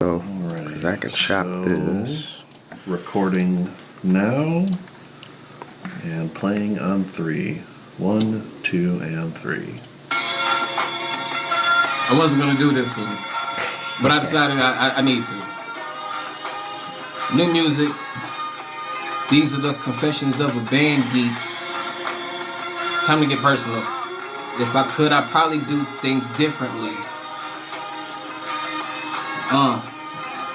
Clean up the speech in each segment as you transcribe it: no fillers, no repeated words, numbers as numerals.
So, because I can chop this. Recording now and playing on 3. 1, 2, and 3. I wasn't gonna do this one, but I decided I need to. New music. These are the confessions of a band geek. Time to get personal. If I could, I'd probably do things differently.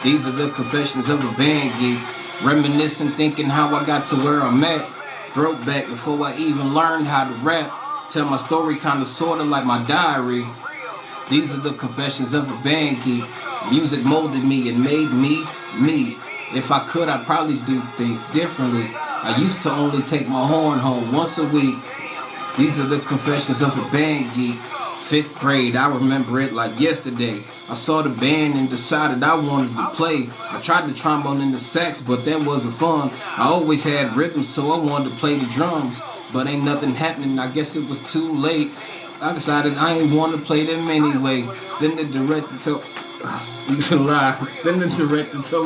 These are the confessions of a band geek. Reminiscing, thinking how I got to where I'm at. Throwback before I even learned how to rap. Tell my story kinda sorta like my diary. These are the confessions of a band geek. Music molded me and made me, me. If I could, I'd probably do things differently. I used to only take my horn home once a week. These are the confessions of a band geek. 5th grade, I remember it like yesterday. I saw the band and decided I wanted to play. I tried the trombone and the sax, but that wasn't fun. I always had rhythm, so I wanted to play the drums. But ain't nothing happening, I guess it was too late. I decided I ain't want to play them anyway. Then the director told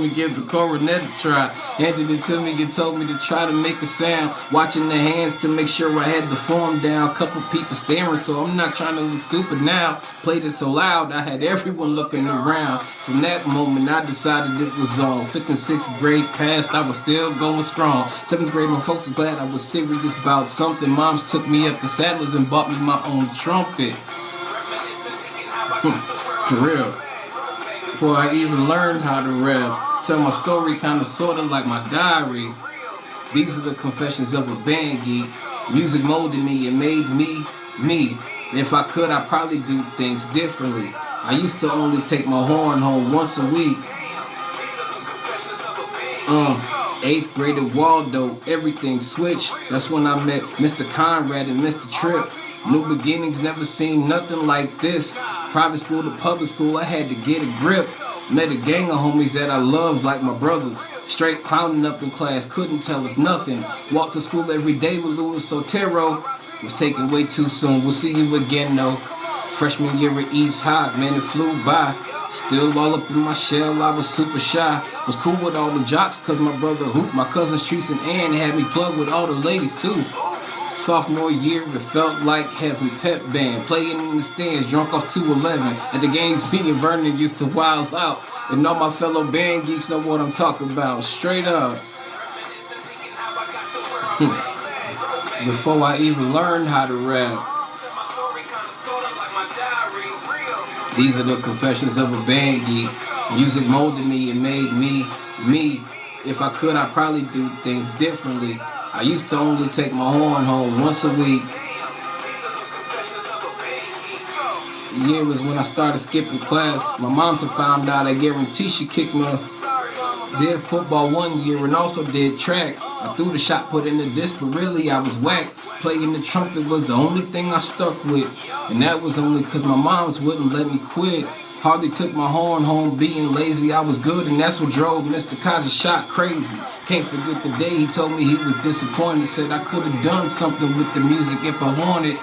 me give the cornet a try. Handed it to me and told me to try to make a sound. Watching the hands to make sure I had the form down. Couple people staring, so I'm not trying to look stupid now. Played it so loud, I had everyone looking around. From that moment, I decided it was on. 5th and 6th grade passed, I was still going strong. 7th grade, my folks was glad I was serious about something. Moms took me up to Sadler's and bought me my own trumpet. For real. Before I even learned how to rap. Tell my story kinda sorta like my diary. These are the confessions of a band geek. Music molded me and made me, me. If I could, I'd probably do things differently. I used to only take my horn home once a week. 8th grade at Waldo, everything switched. That's when I met Mr. Conrad and Mr. Tripp. New beginnings, never seen nothing like this. Private school to public school, I had to get a grip. Met a gang of homies that I loved like my brothers. Straight clowning up in class, couldn't tell us nothing. Walked to school every day with Louis Sotero. Was taken way too soon, we'll see you again though. Freshman year at East High, man, it flew by. Still all up in my shell, I was super shy. Was cool with all the jocks, cause my brother Hoop, my cousins Treese and Ann had me plugged with all the ladies too. Sophomore year, it felt like having pep band. Playing in the stands, drunk off 211. At the games, me and Vernon used to wild out. And all my fellow band geeks know what I'm talking about. Straight up. Before I even learned how to rap. These are the confessions of a band geek. Music molded me and made me, me. If I could, I'd probably do things differently. I used to only take my horn home once a week. The year was when I started skipping class. My mom found out, I guarantee she kicked me. Did football one year and also did track. I threw the shot put in the disc, but really I was whack. Playing the trumpet was the only thing I stuck with. And that was only because my moms wouldn't let me quit. Hardly took my horn home being lazy. I was good, and that's what drove Mr. Kazi's shot crazy. Can't forget the day he told me he was disappointed. Said I could have done something with the music if I wanted.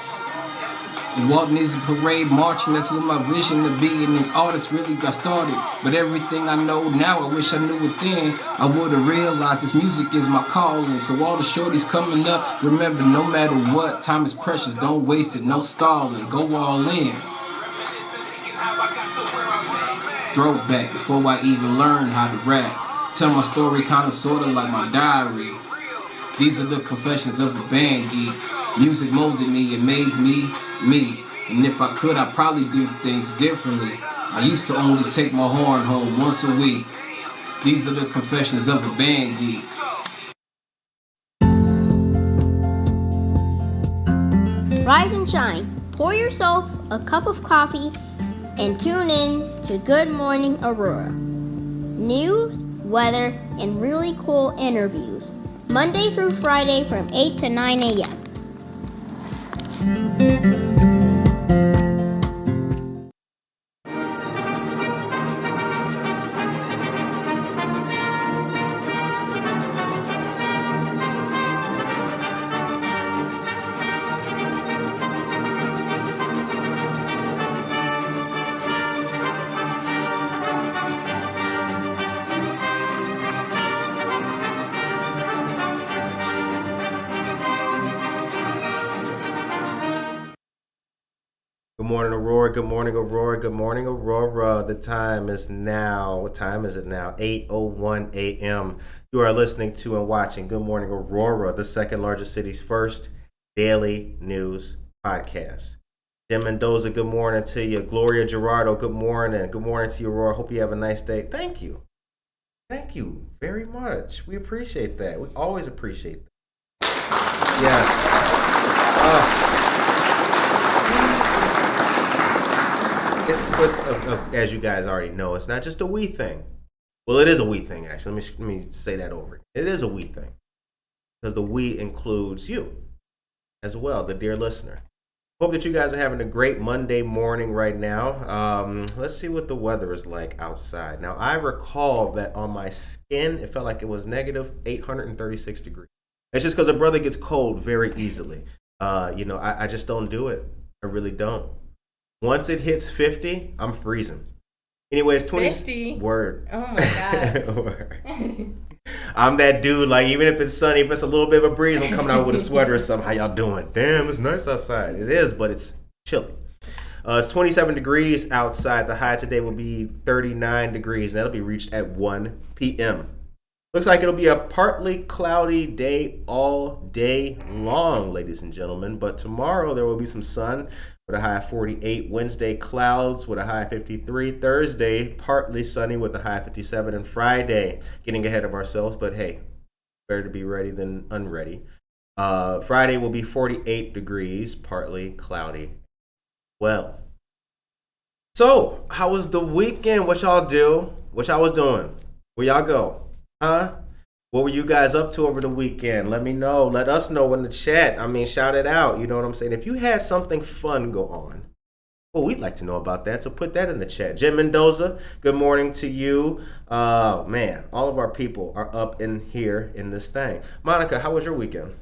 And Walton is a parade marching, that's what my vision to be. And the artist really got started. But everything I know now, I wish I knew it then. I would have realized this music is my calling. So all the shorties coming up, remember no matter what, time is precious, don't waste it, no stalling, go all in. Throwback before I even learned how to rap. Tell my story kinda sorta like my diary. These are the confessions of a band geek. Music molded me and made me, me. And if I could, I'd probably do things differently. I used to only take my horn home once a week. These are the confessions of a band geek. Rise and shine. Pour yourself a cup of coffee and tune in to Good Morning Aurora. News, weather, and really cool interviews. Monday through Friday from 8 to 9 a.m. morning, Aurora. Good morning, Aurora. Good morning, Aurora. The time is now, what time is it now? 8:01 a.m. You are listening to and watching Good Morning, Aurora, the second largest city's first daily news podcast. Jim Mendoza, good morning to you. Gloria Gerardo, good morning. Good morning to you, Aurora. Hope you have a nice day. Thank you. Thank you very much. We appreciate that. We always appreciate that. Yes. As you guys already know, it's not just a we thing. Well, it is a we thing, actually. Let me say that over. It is a we thing. Because the we includes you as well, the dear listener. Hope that you guys are having a great Monday morning right now. Let's see what the weather is like outside. Now, I recall that on my skin, it felt like it was negative 836 degrees. It's just because a brother gets cold very easily. I just don't do it. I really don't. Once it hits 50, I'm freezing. Anyways, 50? Word. Oh my gosh. Word. I'm that dude, like, even if it's sunny, if it's a little bit of a breeze, I'm coming out with a sweater or something. How y'all doing? Damn, it's nice outside. It is, but it's chilly. It's 27 degrees outside. The high today will be 39 degrees. That'll be reached at 1 p.m. Looks like it'll be a partly cloudy day all day long, ladies and gentlemen. But tomorrow there will be some sun with a high of 48. Wednesday, clouds with a high of 53. Thursday, partly sunny with a high of 57. And Friday, getting ahead of ourselves, but hey, better to be ready than unready. Friday will be 48 degrees, partly cloudy. Well, so how was the weekend? What y'all do? What y'all was doing? Where y'all go? Huh? What were you guys up to over the weekend? Let me know. Let us know in the chat. I mean, shout it out. You know what I'm saying? If you had something fun go on, well, we'd like to know about that. So put that in the chat. Jim Mendoza, good morning to you. Man, all of our people are up in here in this thing. Monica, how was your weekend?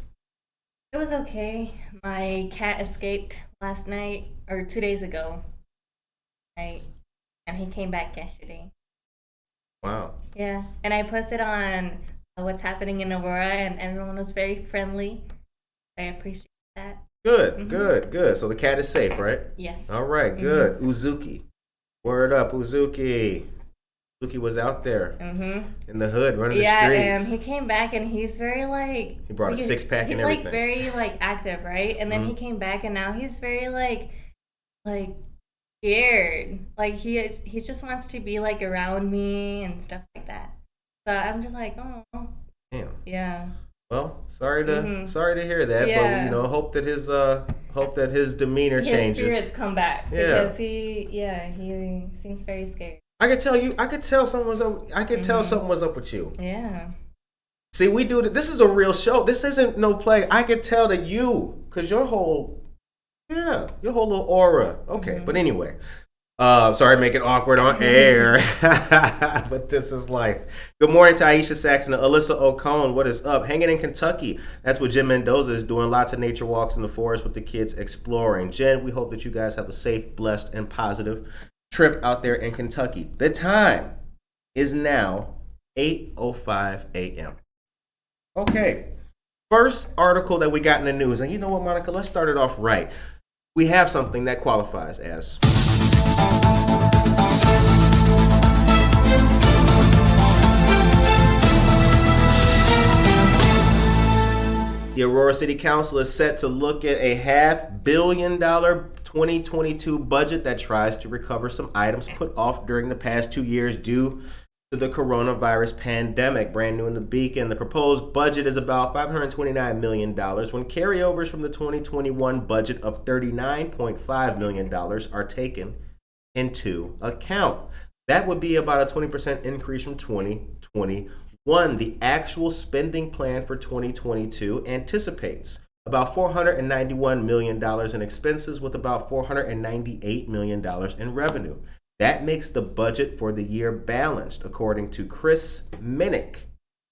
It was okay. My cat escaped last night, or 2 days ago. And he came back yesterday. Wow. Yeah, and I posted on what's happening in Aurora, and everyone was very friendly. I appreciate that. Good, good. So the cat is safe, right? Yes. All right, good. Uzuki. Word up, Uzuki. Uzuki was out there in the hood running the streets. Yeah, and he came back, and he's very, like... He brought a six-pack and everything. He's, like, very, like, active, right? And then he came back, and now he's very, like... scared. Like he just wants to be like around me and stuff like that. So I'm just like, oh. Damn. Yeah. Well, sorry to hear that, yeah. but hope that his demeanor changes. His spirits come back because he seems very scared. I could tell something was up with you. Yeah. See, we do that. This is a real show. This isn't no play. I could tell that because your whole little aura. Okay, but anyway. Sorry to make it awkward on air. But this is life. Good morning to Aisha Saxon and Alyssa O'Cone. What is up? Hanging in Kentucky. That's what Jen Mendoza is doing. Lots of nature walks in the forest with the kids exploring. Jen, we hope that you guys have a safe, blessed, and positive trip out there in Kentucky. The time is now 8:05 a.m. Okay. First article that we got in the news. And you know what, Monica? Let's start it off right. We have something that qualifies as the Aurora City Council is set to look at a $500 million 2022 budget that tries to recover some items put off during the past 2 years due to the coronavirus pandemic. Brand new in the Beacon, the proposed budget is about $529 million when carryovers from the 2021 budget of $39.5 million are taken into account. That would be about a 20% increase from 2021. The actual spending plan for 2022 anticipates about $491 million in expenses with about $498 million in revenue. That makes the budget for the year balanced, according to Chris Minnick,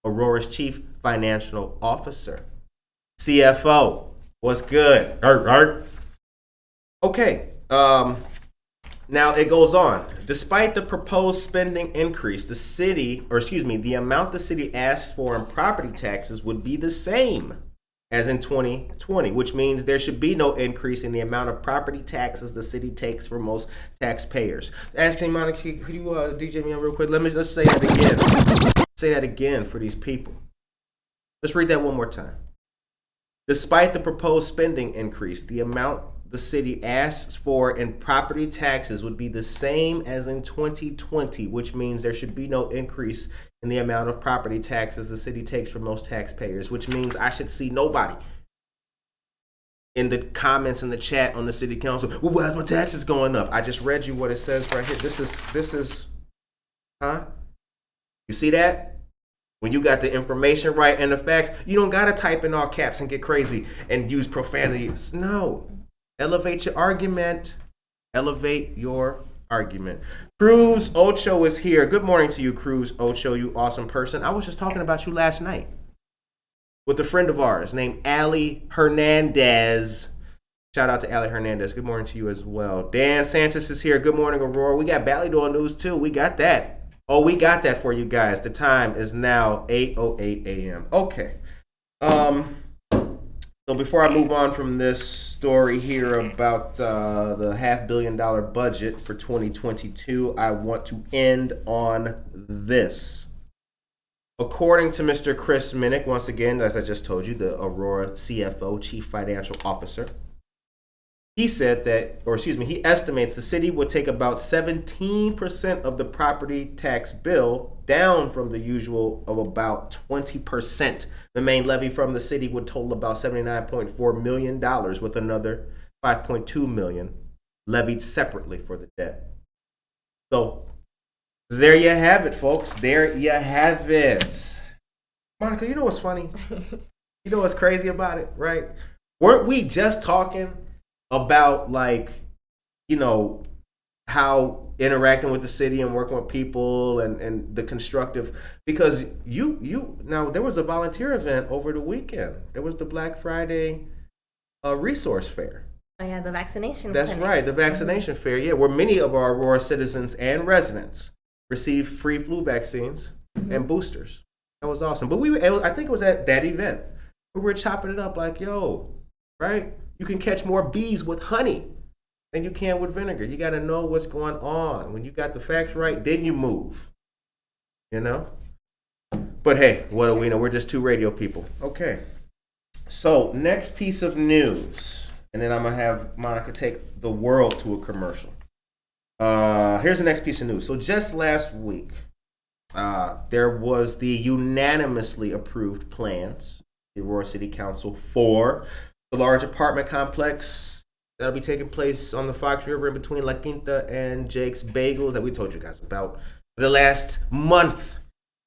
Aurora's chief financial officer. CFO, what's good? Okay, now it goes on. Despite the proposed spending increase, the amount the city asks for in property taxes would be the same as in 2020, which means there should be no increase in the amount of property taxes the city takes from most taxpayers. Actually, Monica, could you DJ me on real quick? Let's say that again. Say that again for these people. Let's read that one more time. Despite the proposed spending increase, the amount the city asks for in property taxes would be the same as in 2020, which means there should be no increase in the amount of property taxes the city takes from most taxpayers, which means I should see nobody in the comments in the chat on the city council, well, why is my taxes going up? I just read you what it says right here. This is, you see that? When you got the information right and the facts, you don't got to type in all caps and get crazy and use profanity. No. Elevate your argument. Elevate your argument. Cruz Ocho is here. Good morning to you, Cruz Ocho, you awesome person. I was just talking about you last night with a friend of ours named Allie Hernandez. Shout out to Allie Hernandez. Good morning to you as well. Dan Santos is here. Good morning, Aurora. We got Doyle news too. We got that. Oh, we got that for you guys. The time is now 8:08 a.m. Okay. So before I move on from this story here about the $500 million budget for 2022, I want to end on this. According to Mr. Chris Minnick, once again, as I just told you, the Aurora CFO, Chief Financial Officer, he said that, he estimates the city would take about 17% of the property tax bill, down from the usual of about 20%. The main levy from the city would total about $79.4 million, with another $5.2 million levied separately for the debt. So there you have it, folks. There you have it. Monica, you know what's funny? You know what's crazy about it, right? Weren't we just talking about, like, you know, how interacting with the city and working with people and the constructive, because you now there was a volunteer event over the weekend. There was the Black Friday resource fair. Oh yeah, the vaccination That's clinic. right, the vaccination fair, yeah, where many of our Aurora citizens and residents received free flu vaccines and boosters. That was awesome. But I think it was at that event, we were chopping it up like, yo, right? You can catch more bees with honey than you can with vinegar. You got to know what's going on. When you got the facts right, then you move. You know? But hey, what do we know? We're just two radio people. Okay. So, next piece of news. And then I'm going to have Monica take the world to a commercial. Here's the next piece of news. So, just last week, there was the unanimously approved plans, the Aurora City Council, for the large apartment complex that'll be taking place on the Fox River in between La Quinta and Jake's Bagels that we told you guys about for the last month.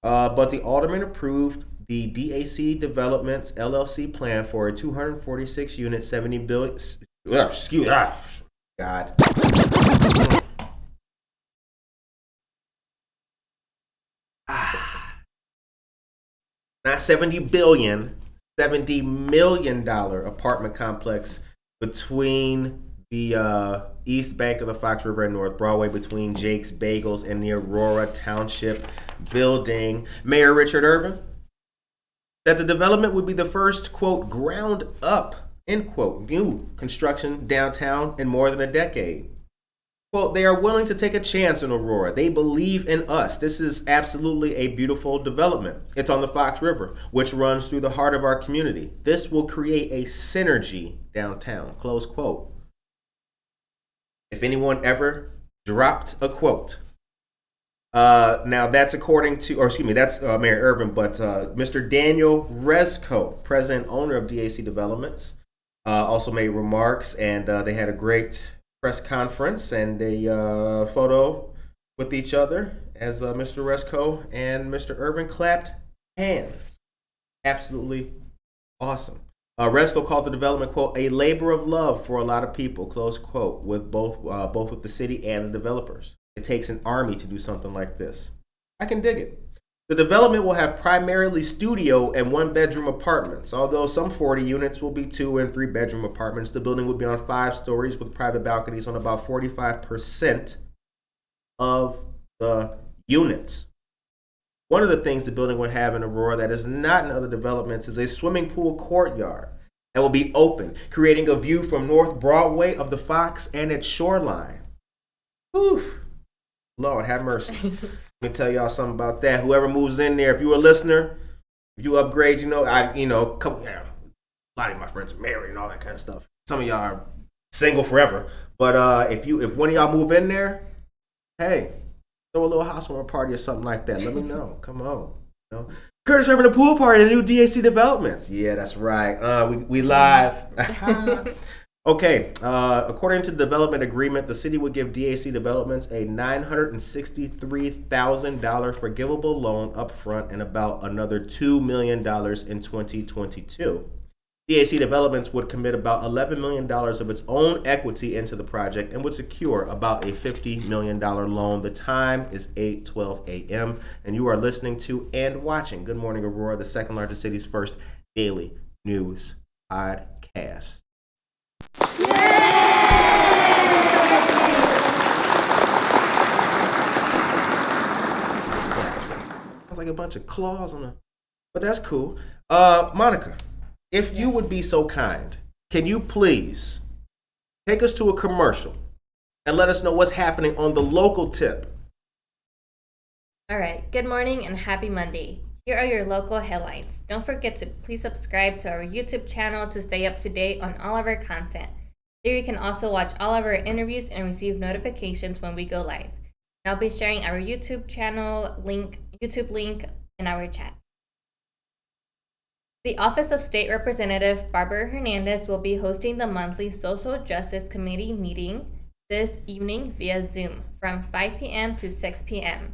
But the alderman approved the DAC Developments LLC plan for a 246-unit, 70 billion. God. Not 70 billion. $70 million apartment complex between the east bank of the Fox River and North Broadway, between Jake's Bagels and the Aurora Township building. Mayor Richard Irvin said the development would be the first, quote, ground up, end quote, new construction downtown in more than a decade. Quote, they are willing to take a chance in Aurora. They believe in us. This is absolutely a beautiful development. It's on the Fox River, which runs through the heart of our community. This will create a synergy downtown, close quote. If anyone ever dropped a quote. Now that's that's Mayor Irvin, but Mr. Daniel Resco, president owner of DAC Developments, also made remarks, and they had a great press conference and a photo with each other as Mr. Resco and Mr. Irvin clapped hands. Absolutely awesome. Resco called the development, quote, a labor of love for a lot of people, close quote, with both with the city and the developers. It takes an army to do something like this. I can dig it. The development will have primarily studio and one-bedroom apartments. Although some 40 units will be 2- and 3-bedroom apartments, the building will be on 5 stories with private balconies on about 45% of the units. One of the things the building will have in Aurora that is not in other developments is a swimming pool courtyard that will be open, creating a view from North Broadway of the Fox and its shoreline. Whew. Lord, have mercy. Let me tell y'all something about that. Whoever moves in there, if you're a listener, if you upgrade, a lot of my friends are married and all that kind of stuff. Some of y'all are single forever. But if one of y'all move in there, hey, throw a little housewarming party or something like that. Let me know. Come on. Curtis having a pool party at the new DAC developments. Yeah, that's right. We live. Okay. According to the development agreement, the city would give DAC Developments a $963,000 forgivable loan up front and about another $2 million in 2022. DAC Developments would commit about $11 million of its own equity into the project and would secure about a $50 million loan. The time is 8:12 a.m. and you are listening to and watching Good Morning Aurora, the second largest city's first daily news podcast. Sounds like a bunch of claws on but that's cool. Monica, if you would be so kind, can you please take us to a commercial and let us know what's happening on the local tip? All right. Good morning and happy Monday. Here are your local headlines. Don't forget to please subscribe to our YouTube channel to stay up to date on all of our content. There you can also watch all of our interviews and receive notifications when we go live. And I'll be sharing our YouTube channel YouTube link in our chat. The Office of State Representative Barbara Hernandez will be hosting the monthly Social Justice Committee meeting this evening via Zoom from 5 p.m. to 6 p.m.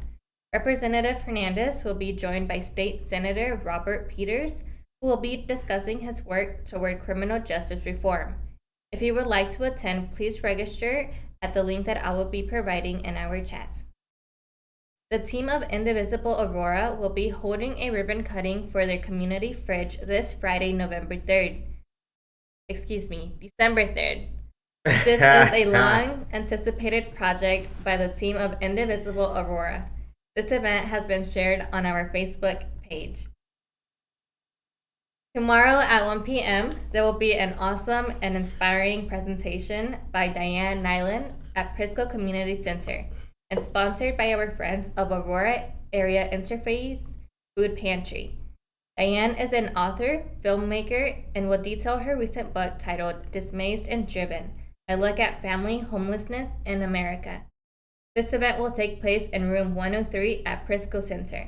Representative Hernandez will be joined by State Senator Robert Peters, who will be discussing his work toward criminal justice reform. If you would like to attend, please register at the link that I will be providing in our chat. The team of Indivisible Aurora will be holding a ribbon cutting for their community fridge this Friday, December 3rd. This is a long-anticipated project by the team of Indivisible Aurora. This event has been shared on our Facebook page. Tomorrow at 1 p.m., there will be an awesome and inspiring presentation by Diane Nyland at Prisco Community Center and sponsored by our friends of Aurora Area Interfaith Food Pantry. Diane is an author, filmmaker, and will detail her recent book titled Dismazed and Driven, a look at family homelessness in America. This event will take place in room 103 at Prisco Center.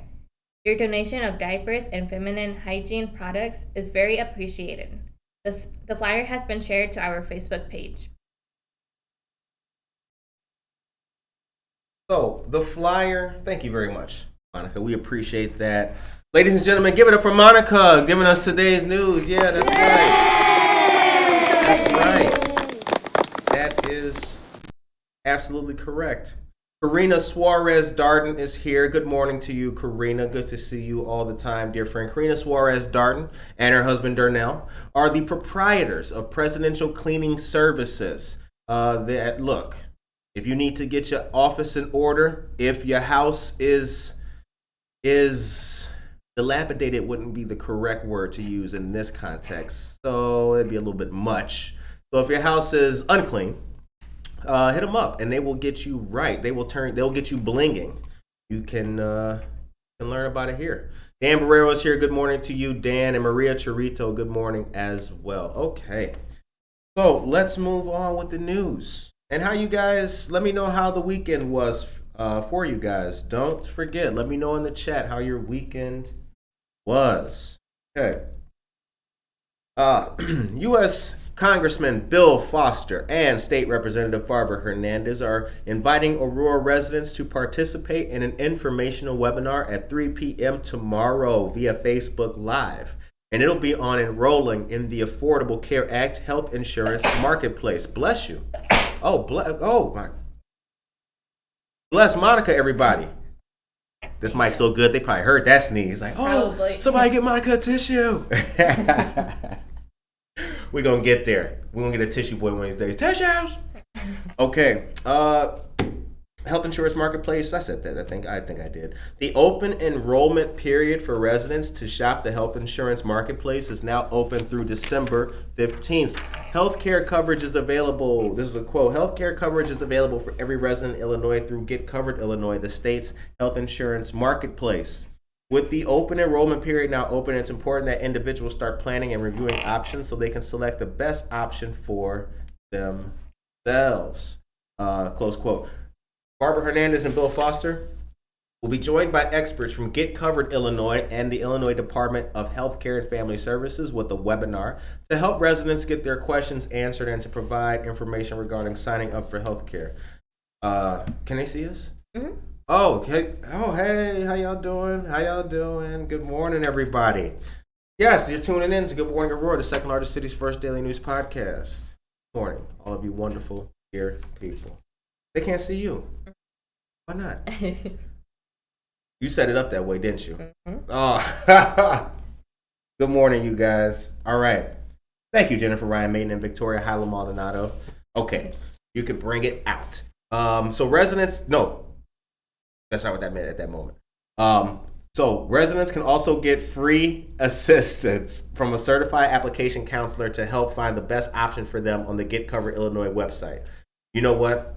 Your donation of diapers and feminine hygiene products is very appreciated. The flyer has been shared to our Facebook page. So, the flyer, thank you very much, Monica. We appreciate that. Ladies and gentlemen, give it up for Monica giving us today's news. Yeah, that's right. That's right. That is absolutely correct. Karina Suarez Darden is here. Good morning to you, Karina. Good to see you all the time, dear friend. Karina Suarez Darden and her husband, Darnell, are the proprietors of Presidential Cleaning Services. Look, if you need to get your office in order, if your house is dilapidated, wouldn't be the correct word to use in this context. So it'd be a little bit much. So if your house is unclean, hit them up and they will get you right. They'll get you blinging. You can learn about it here. Dan Barrero is here. Good morning to you, Dan. And Maria Chirito, good morning as well. Okay. So let's move on with the news. And how you guys, let me know how the weekend was for you guys. Don't forget, let me know in the chat how your weekend was. Okay. U.S. Congressman Bill Foster and State Representative Barbara Hernandez are inviting Aurora residents to participate in an informational webinar at 3 p.m. tomorrow via Facebook Live. And it'll be on enrolling in the Affordable Care Act health insurance marketplace. Bless you. Bless Monica, everybody. This mic's so good, they probably heard that sneeze. Like, Probably. Somebody get Monica a tissue. We're going to get there. We're going to get a tissue boy one of these days. Tissues! Okay. Health insurance marketplace. I said that. I think I did. The open enrollment period for residents to shop the health insurance marketplace is now open through December 15th. Healthcare coverage is available. This is a quote. Healthcare coverage is available for every resident in Illinois through Get Covered Illinois, the state's health insurance marketplace. With the open enrollment period now open, it's important that individuals start planning and reviewing options so they can select the best option for themselves. Close quote. Barbara Hernandez and Bill Foster will be joined by experts from Get Covered Illinois and the Illinois Department of Healthcare and Family Services with a webinar to help residents get their questions answered and to provide information regarding signing up for healthcare. Can they see us? Mm-hmm. Oh, okay. Oh, hey, how y'all doing? Good morning, everybody. Yes, you're tuning in to Good Morning Aurora, the second largest city's first daily news podcast. Good morning, all of you wonderful, dear people. They can't see you. Why not? You set it up that way, didn't you? Mm-hmm. Oh, good morning, you guys. All right. Thank you, Jennifer Ryan Maiden and Victoria Hyla Maldonado. Okay, you can bring it out. So residents, no, that's not what that meant at that moment. So residents can also get free assistance from a certified application counselor to help find the best option for them on the Get Covered Illinois website. You know what?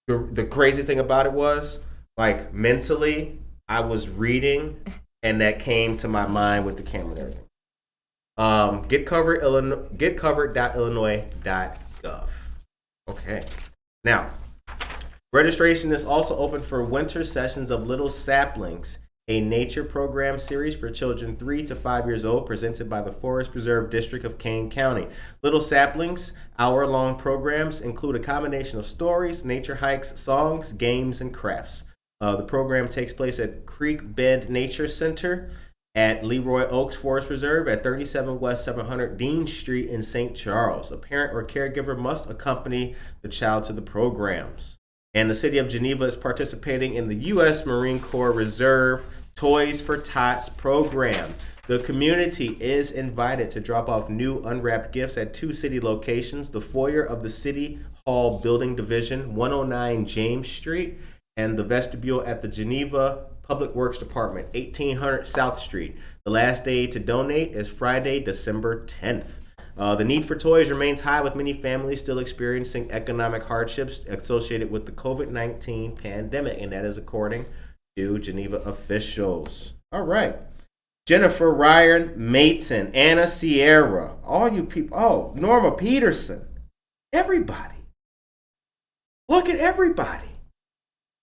The crazy thing about it was, like, mentally, I was reading, and that came to my mind with the camera and everything. getcovered.illinois.gov. Okay. Now, registration is also open for winter sessions of Little Saplings, a nature program series for children 3 to 5 years old presented by the Forest Preserve District of Kane County. Little Saplings hour-long programs include a combination of stories, nature hikes, songs, games, and crafts. The program takes place at Creek Bend Nature Center at Leroy Oaks Forest Preserve at 37 West 700 Dean Street in St. Charles. A parent or caregiver must accompany the child to the programs. And the city of Geneva is participating in the U.S. Marine Corps Reserve Toys for Tots program. The community is invited to drop off new unwrapped gifts at 2 city locations, the foyer of the City Hall Building Division, 109 James Street, and the vestibule at the Geneva Public Works Department, 1800 South Street. The last day to donate is Friday, December 10th. The need for toys remains high, with many families still experiencing economic hardships associated with the COVID-19 pandemic, and that is according to Geneva officials. All right. Jennifer Ryan Maton, Anna Sierra, all you people. Oh, Norma Peterson. Everybody. Look at everybody.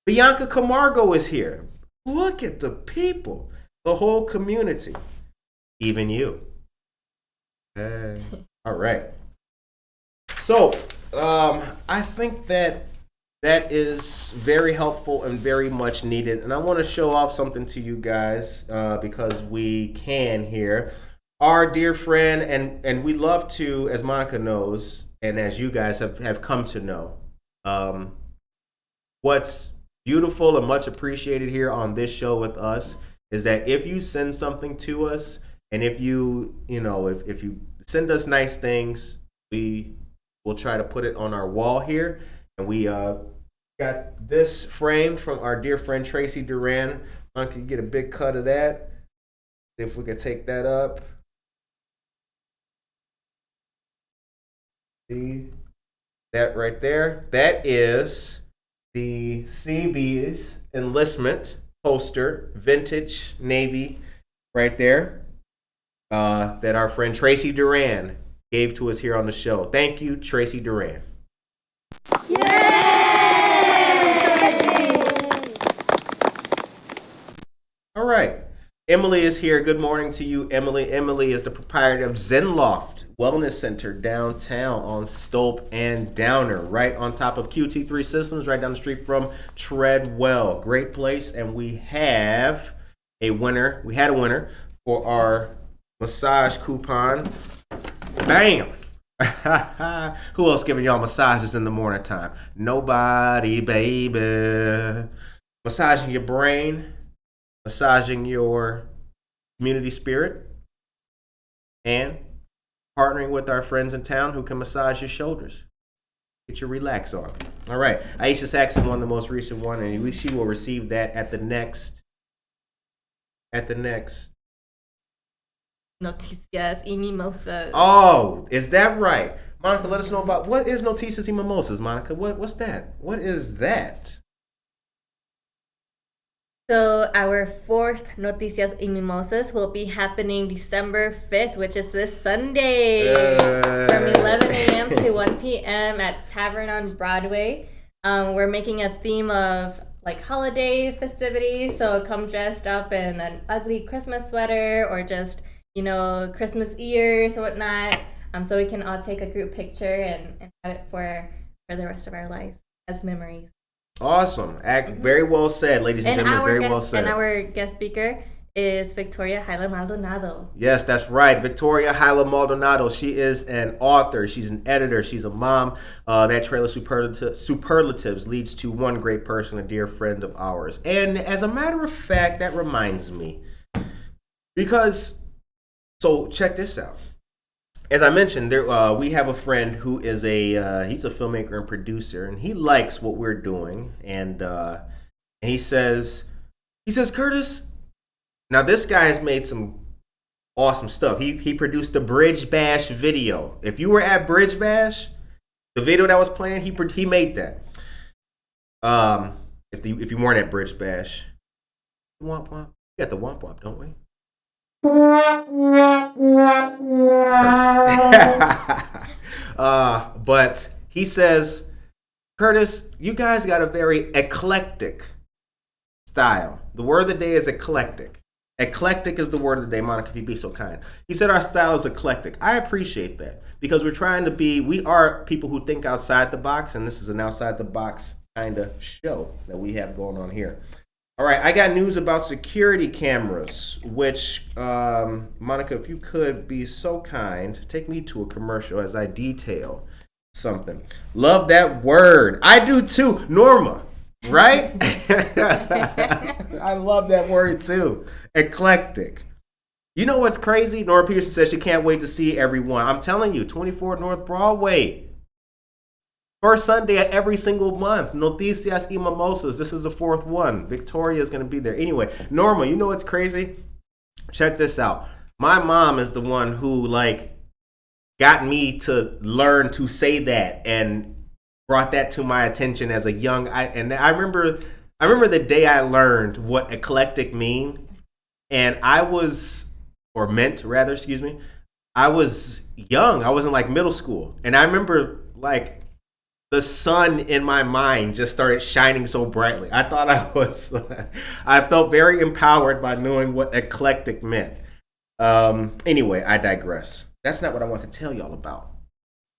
Bianca Camargo is here. Look at the people. The whole community. Even you. Hey. All right. So, I think that is very helpful and very much needed. And I want to show off something to you guys because we can here. Our dear friend, and we love to, as Monica knows, and as you guys have come to know, what's beautiful and much appreciated here on this show with us is that if you send something to us, and if you send us nice things, we will try to put it on our wall here. And we got this framed from our dear friend Tracy Duran. I can get a big cut of that. See if we can take that up. See that right there? That is the Seabees enlistment poster, vintage Navy, right there. That our friend Tracy Duran gave to us here on the show. Thank you, Tracy Duran. All right. Emily is here. Good morning to you, Emily. Emily is the proprietor of Zen Loft Wellness Center downtown on Stolp and Downer, right on top of QT3 Systems, right down the street from Treadwell. Great place. And we have a winner. We had a winner for our massage coupon. Bam! Who else giving y'all massages in the morning time? Nobody, baby. Massaging your brain, massaging your community spirit, and partnering with our friends in town who can massage your shoulders. Get your relax on. All right. Aisha Saxon won the most recent one, and she will receive that at the next. Noticias y mimosas. Oh, is that right? Monica, let us know about what is Noticias y Mimosas, Monica. What's that? What is that? So our fourth Noticias y Mimosas will be happening December 5th, which is this Sunday, from 11 a.m. to 1 p.m. at Tavern on Broadway. We're making a theme of like holiday festivities, so come dressed up in an ugly Christmas sweater or just, Christmas ears or whatnot, so we can all take a group picture and have it for the rest of our lives as memories. Awesome. Very well said, ladies and gentlemen. Very well said. And our guest speaker is Victoria Hyla Maldonado. Yes, that's right. Victoria Hyla Maldonado. She is an author. She's an editor. She's a mom. That trailer superlatives leads to one great person, a dear friend of ours. And as a matter of fact, that reminds me. So check this out. As I mentioned, we have a friend who is he's a filmmaker and producer, and he likes what we're doing. And he says, Curtis, now this guy has made some awesome stuff. He produced the Bridge Bash video. If you were at Bridge Bash, the video that was playing, he made that. If you weren't at Bridge Bash, womp womp. We got the womp womp, don't we? But he says, Curtis, you guys got a very eclectic style. The word of the day is eclectic. Eclectic is the word of the day, Monica, if you'd be so kind. He said our style is eclectic. I appreciate that because we are people who think outside the box, and this is an outside the box kind of show that we have going on here. All right, I got news about security cameras, which, Monica, if you could be so kind, take me to a commercial as I detail something. Love that word. I do too. Norma, right? I love that word too. Eclectic. You know what's crazy? Nora Pearson says she can't wait to see everyone. I'm telling you, 24 North Broadway. First Sunday of every single month. Noticias y Mimosas. This is the fourth one. Victoria is going to be there. Anyway, Norma, you know what's crazy? Check this out. My mom is the one who got me to learn to say that and brought that to my attention as a young. I remember the day I learned what eclectic mean, and I was young. I was in middle school, and I remember the sun in my mind just started shining so brightly. I thought I felt very empowered by knowing what eclectic meant. Anyway, I digress. That's not what I want to tell y'all about.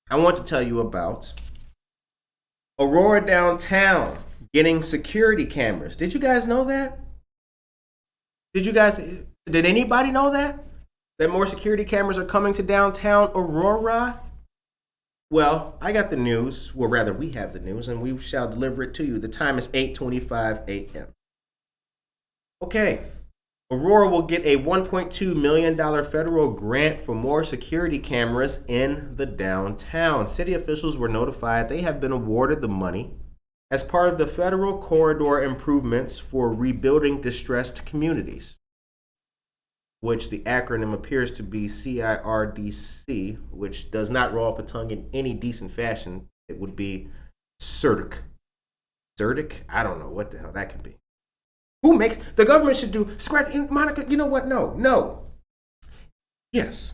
I want to tell you about Aurora downtown getting security cameras. Did you guys know that? Did anybody know that? That more security cameras are coming to downtown Aurora? Well, I got the news. Well, rather, we have the news, and we shall deliver it to you. The time is 8:25 a.m. Okay. Aurora will get a $1.2 million federal grant for more security cameras in the downtown. City officials were notified they have been awarded the money as part of the federal corridor improvements for rebuilding distressed communities, which the acronym appears to be Cir DC, which does not roll off the tongue in any decent fashion. It would be CERDIC. CERDIC? I don't know what the hell that can be. The government should do, Monica, you know what? No. Yes.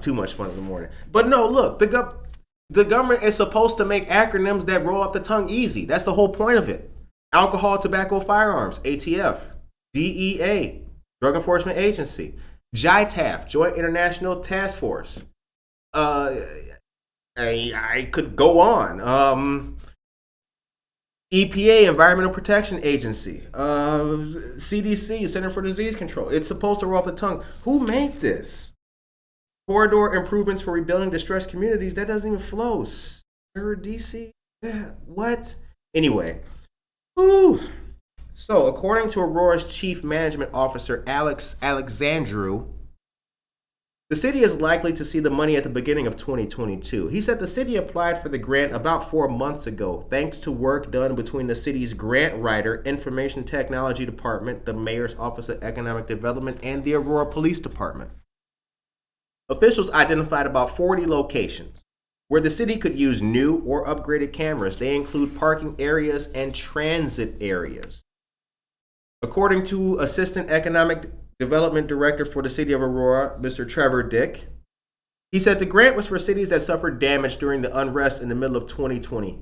Too much fun in the morning. But no, look, the government is supposed to make acronyms that roll off the tongue easy. That's the whole point of it. Alcohol, tobacco, firearms, ATF, DEA, Drug Enforcement Agency, JITAF, Joint International Task Force. I could go on. EPA, Environmental Protection Agency, CDC, Center for Disease Control. It's supposed to roll off the tongue. Who made this? Corridor improvements for rebuilding distressed communities. That doesn't even flow. Cir DC? What? Anyway. Ooh. So, according to Aurora's Chief Management Officer, Alex Alexandru, The city is likely to see the money at the beginning of 2022. He said the city applied for the grant about 4 months ago, thanks to work done between the city's grant writer, Information Technology Department, the Mayor's Office of Economic Development, and the Aurora Police Department. Officials identified about 40 locations where the city could use new or upgraded cameras. They include parking areas and transit areas. According to Assistant Economic Development Director for the City of Aurora, Mr. Trevor Dick, he said the grant was for cities that suffered damage during the unrest in the middle of 2020.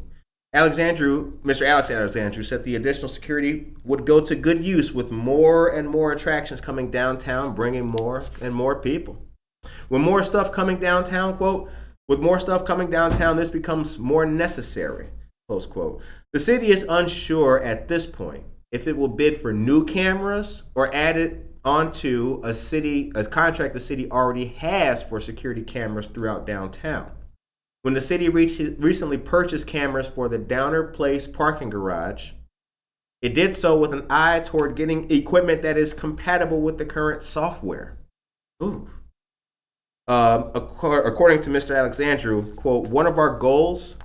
Mr. Alex Alexandru said the additional security would go to good use with more and more attractions coming downtown, bringing more and more people. With more stuff coming downtown, quote, with more stuff coming downtown, this becomes more necessary, close quote. The city is unsure at this point if it will bid for new cameras or add it onto a contract the city already has for security cameras throughout downtown. When the city recently purchased cameras for the Downer Place parking garage, it did so with an eye toward getting equipment that is compatible with the current software. Ooh. According to Mr. Alexandru, quote, one of our goals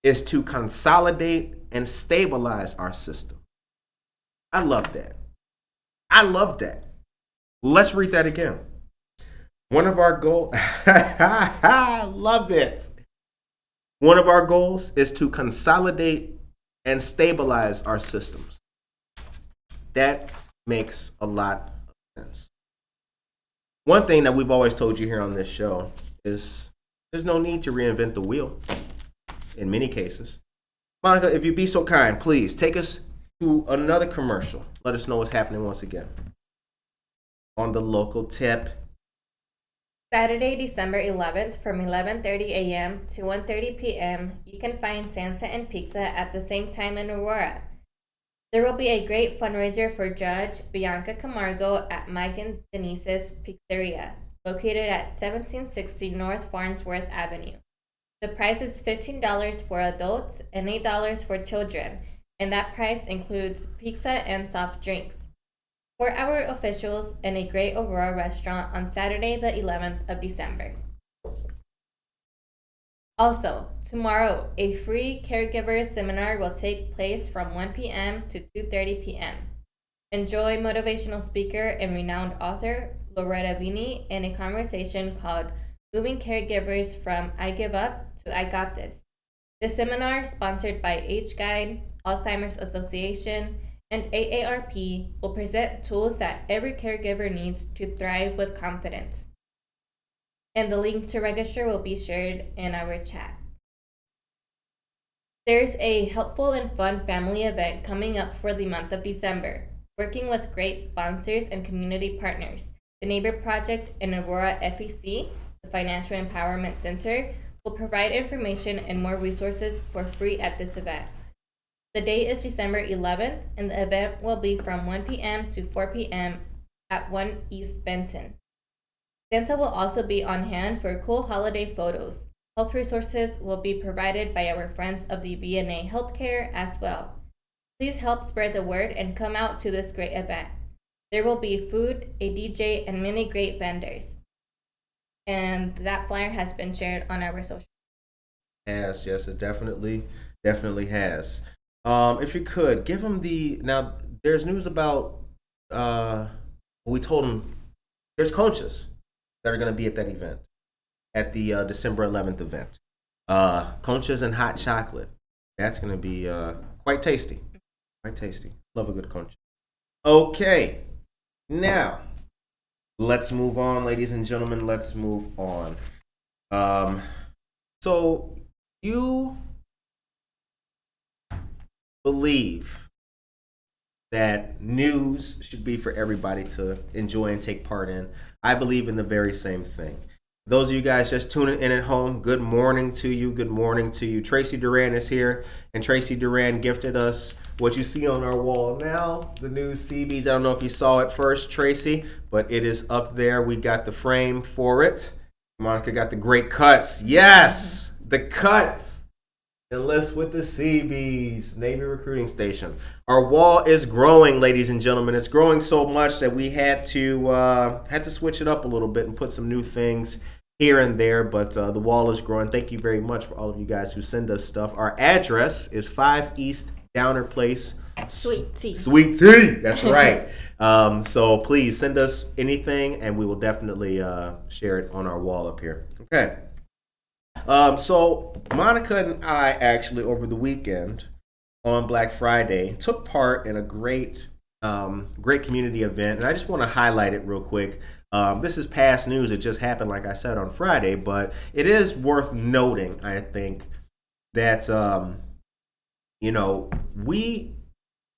is to consolidate and stabilize our system. I love that. I love that. Let's read that again. One of our goals, I love it. One of our goals is to consolidate and stabilize our systems. That makes a lot of sense. One thing that we've always told you here on this show is there's no need to reinvent the wheel in many cases. Monica, if you'd be so kind, please take us to another commercial. Let us know what's happening once again on the local tip. Saturday, December 11th from 11:30 a.m. to 1:30 p.m., you can find Sansa and Pizza at the same time in Aurora. There will be a great fundraiser for Judge Bianca Camargo at Mike and Denise's Pizzeria, located at 1760 North Farnsworth Avenue. The price is $15 for adults and $8 for children, and that price includes pizza and soft drinks. 4-hour officials and a great Aurora restaurant on Saturday, the 11th of December. Also, tomorrow, a free Caregiver Seminar will take place from 1 p.m. to 2:30 p.m. Enjoy motivational speaker and renowned author Loretta Vini in a conversation called Moving Caregivers from I Give Up to I Got This. The seminar, sponsored by Age Guide, Alzheimer's Association, and AARP, will present tools that every caregiver needs to thrive with confidence. And the link to register will be shared in our chat. There's a helpful and fun family event coming up for the month of December, working with great sponsors and community partners. The Neighbor Project and Aurora FEC, the Financial Empowerment Center, will provide information and more resources for free at this event. The date is December 11th, and the event will be from 1 p.m. to 4 p.m. at 1 East Benton. Santa will also be on hand for cool holiday photos. Health resources will be provided by our friends of the VNA Healthcare as well. Please help spread the word and come out to this great event. There will be food, a DJ, and many great vendors. And that flyer has been shared on our social. Yes, it definitely has. If you could give them now there's news about we told them there's conchas that are going to be at that event, at the December 11th event. Conchas and hot chocolate. That's going to be quite tasty. Love a good concha. Okay, now let's move on, ladies and gentlemen. Let's move on. So you believe that news should be for everybody to enjoy and take part in. I believe in the very same thing. Those of you guys just tuning in at home, good morning to you. Tracy Duran is here, and Tracy Duran gifted us what you see on our wall now, the new CBs. I don't know if you saw it first, Tracy, but it is up there. We got the frame for it. Monica got the great cuts. Yes, the cuts. Enlist with the CBs, Navy Recruiting Station. Our wall is growing, ladies and gentlemen. It's growing so much that we had to switch it up a little bit and put some new things here and there. But the wall is growing. Thank you very much for all of you guys who send us stuff. Our address is 5 East Downer Place. Sweet tea. Sweet tea. That's right. So please send us anything, and we will definitely share it on our wall up here. Okay. So Monica and I actually over the weekend on Black Friday took part in a great community event, and I just want to highlight it real quick. This is past news. It just happened, like I said, on Friday, but it is worth noting, I think, that we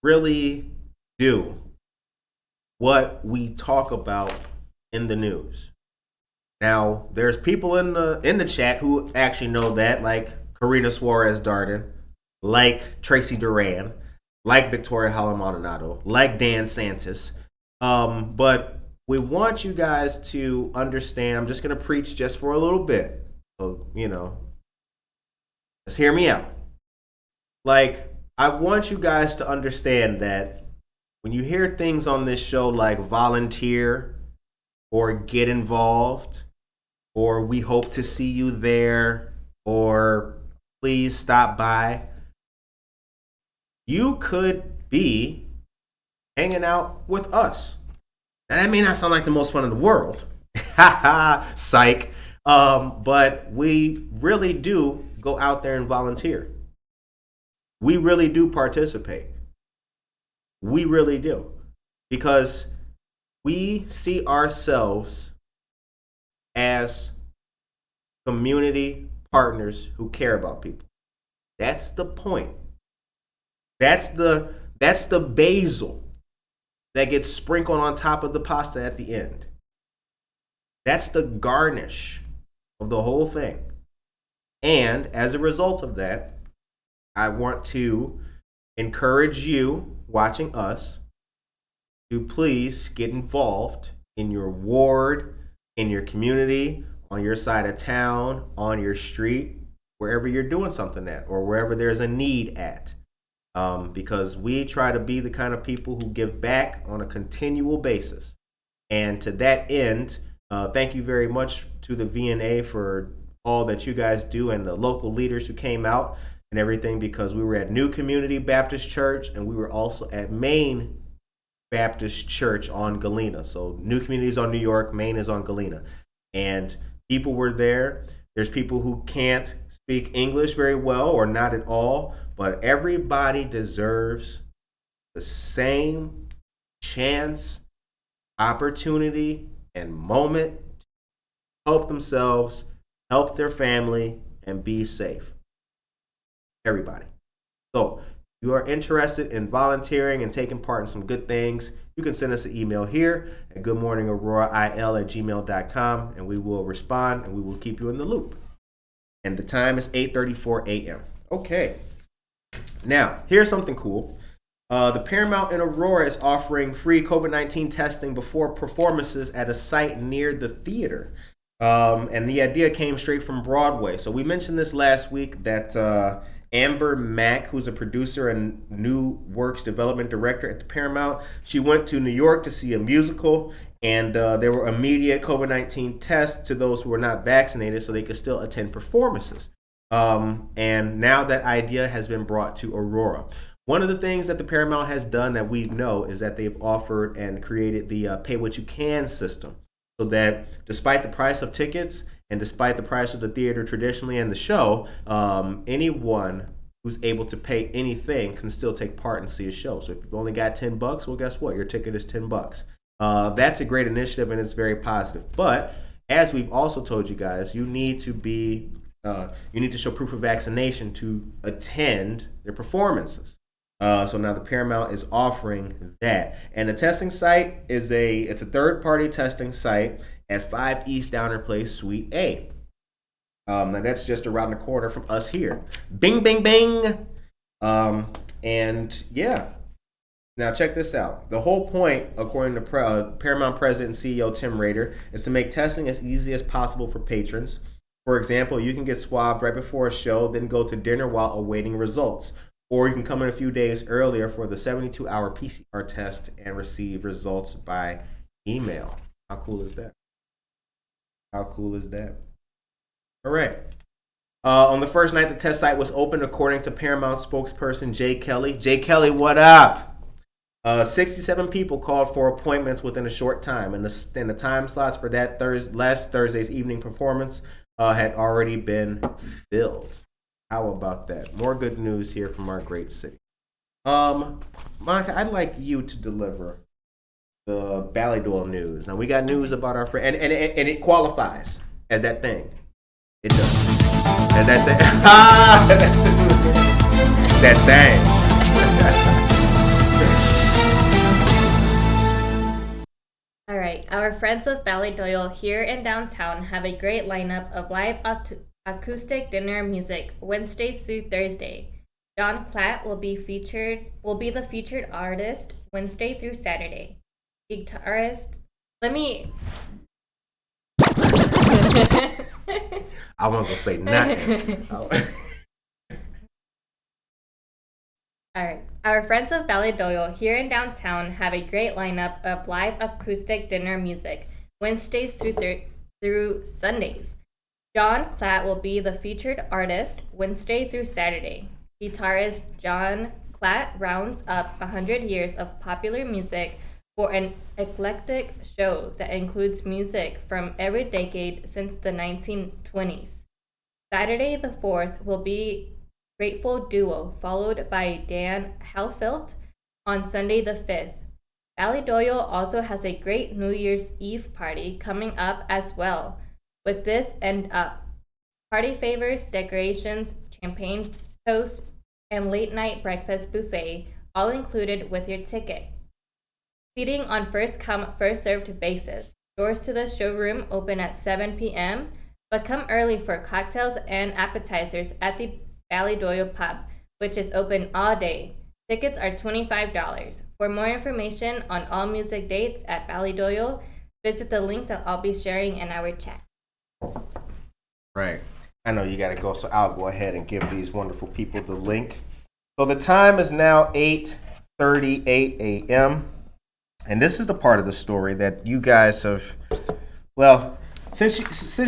really do what we talk about in the news. Now, there's people in the chat who actually know that, like Karina Suarez Darden, like Tracy Duran, like Victoria Holland Maldonado, like Dan Santis. But we want you guys to understand. I'm just going to preach just for a little bit. So, just hear me out. Like, I want you guys to understand that when you hear things on this show like volunteer or get involved or we hope to see you there or please stop by, you could be hanging out with us. Now, that may not sound like the most fun in the world. Psych. But we really do go out there and volunteer. We really do participate. We really do. Because we see ourselves as community partners who care about people. That's the point. That's the basil that gets sprinkled on top of the pasta at the end. That's the garnish of the whole thing. And as a result of that, I want to encourage you watching us to please get involved in your ward, in your community, on your side of town, on your street, wherever you're doing something at, or wherever there's a need at. Because we try to be the kind of people who give back on a continual basis. And to that end, thank you very much to the VNA for all that you guys do and the local leaders who came out and everything, because we were at New Community Baptist Church and we were also at Main Baptist Church on Galena. So New Community is on New York, Main is on Galena. And people were there. There's people who can't speak English very well or not at all, but everybody deserves the same chance, opportunity, and moment to help themselves, help their family, and be safe. Everybody. So if you are interested in volunteering and taking part in some good things, you can send us an email here at goodmorningaurora@gmail.com, and we will respond and we will keep you in the loop. And the time is 8:34 a.m. Okay. Now, here's something cool. The Paramount in Aurora is offering free COVID-19 testing before performances at a site near the theater. And the idea came straight from Broadway. So we mentioned this last week that Amber Mack, who's a producer and new works development director at the Paramount, she went to New York to see a musical, and there were immediate COVID-19 tests to those who were not vaccinated so they could still attend performances. And now that idea has been brought to Aurora. One of the things that the Paramount has done that we know is that they've offered and created the pay what you can system, so that despite the price of tickets and despite the price of the theater traditionally and the show, anyone who's able to pay anything can still take part and see a show. So if you've only got $10, well, guess what? Your ticket is $10. That's a great initiative and it's very positive. But as we've also told you guys, you need to show proof of vaccination to attend their performances. So now the Paramount is offering that. And the testing site is it's a third-party testing site at 5 East Downer Place, Suite A. Now that's just around the corner from us here. Bing, bing, bing. And yeah. Now check this out. The whole point, according to Paramount President and CEO Tim Rader, is to make testing as easy as possible for patrons. For example, you can get swabbed right before a show, then go to dinner while awaiting results. Or you can come in a few days earlier for the 72-hour PCR test and receive results by email. How cool is that? How cool is that? All right. On the first night, the test site was open, according to Paramount spokesperson Jay Kelly. Jay Kelly, what up? 67 people called for appointments within a short time, and the time slots for that last Thursday's evening performance had already been filled. How about that? More good news here from our great city. Monica, I'd like you to deliver the Doyle news. Now, we got news about our friend, and it qualifies as that thing. It does. As that thing. That thing. All right, our friends of Doyle here in downtown have a great lineup of live acoustic dinner music Wednesdays through Thursday. John Platt will be the featured artist Wednesday through Saturday. Guitarist, I wasn't gonna say nothing. All right. Our friends of Doyle here in downtown have a great lineup of live acoustic dinner music Wednesdays through Sundays. John Platt will be the featured artist Wednesday through Saturday. Guitarist John Platt rounds up 100 years of popular music for an eclectic show that includes music from every decade since the 1920s. Saturday the 4th will be Grateful Duo, followed by Dan Halfilt on Sunday the 5th. Doyle also has a great New Year's Eve party coming up as well, with this end up. Party favors, decorations, champagne toast, and late night breakfast buffet, all included with your ticket. Seating on first come, first served basis. Doors to the showroom open at 7 p.m., but come early for cocktails and appetizers at the Doyle Pub, which is open all day. Tickets are $25. For more information on all music dates at Doyle, visit the link that I'll be sharing in our chat. Right. I know you got to go, so I'll go ahead and give these wonderful people the link. So the time is now 8:38 a.m., and this is the part of the story that you guys have, well, since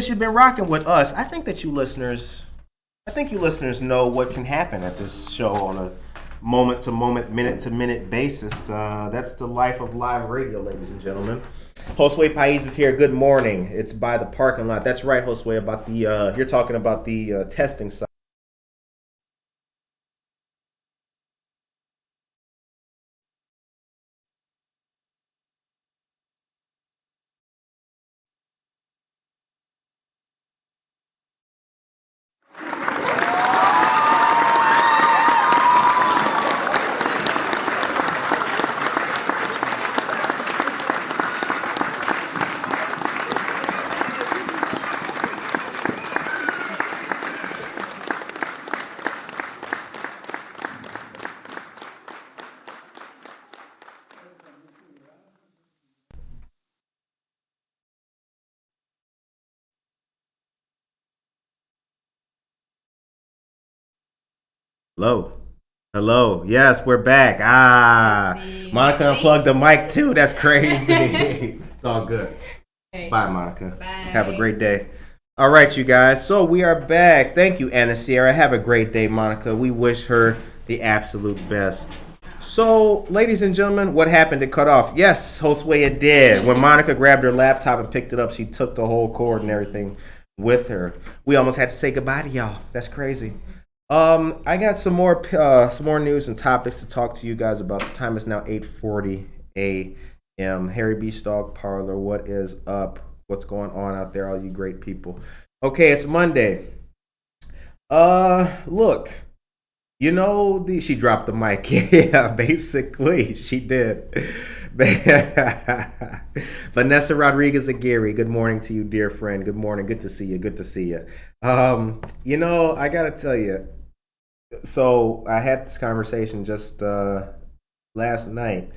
you've been rocking with us, I think you listeners know what can happen at this show on a moment-to-moment, minute-to-minute basis. That's the life of live radio, ladies and gentlemen. Josue Pais is here. Good morning. It's by the parking lot. That's right, Josue, about the you're talking about the testing site. Hello. Yes, we're back. Monica unplugged the mic too. That's crazy. It's all good. Hey. Bye, Monica. Bye. Have a great day. All right, you guys. So we are back. Thank you, Anna Sierra. Have a great day, Monica. We wish her the absolute best. So, ladies and gentlemen, what happened? It cut off. Yes, Josue, it did. When Monica grabbed her laptop and picked it up, she took the whole cord and everything with her. We almost had to say goodbye to y'all. That's crazy. I got some more news and topics to talk to you guys about. The time is now 8:40 a.m. Harry B's Dog Parlor, what is up? What's going on out there, all you great people? Okay, it's Monday. Look, you know, she dropped the mic. Yeah, basically, she did. Vanessa Rodriguez Aguirre, good morning to you, dear friend. Good morning. Good to see you. You know, I got to tell you, so I had this conversation just last night.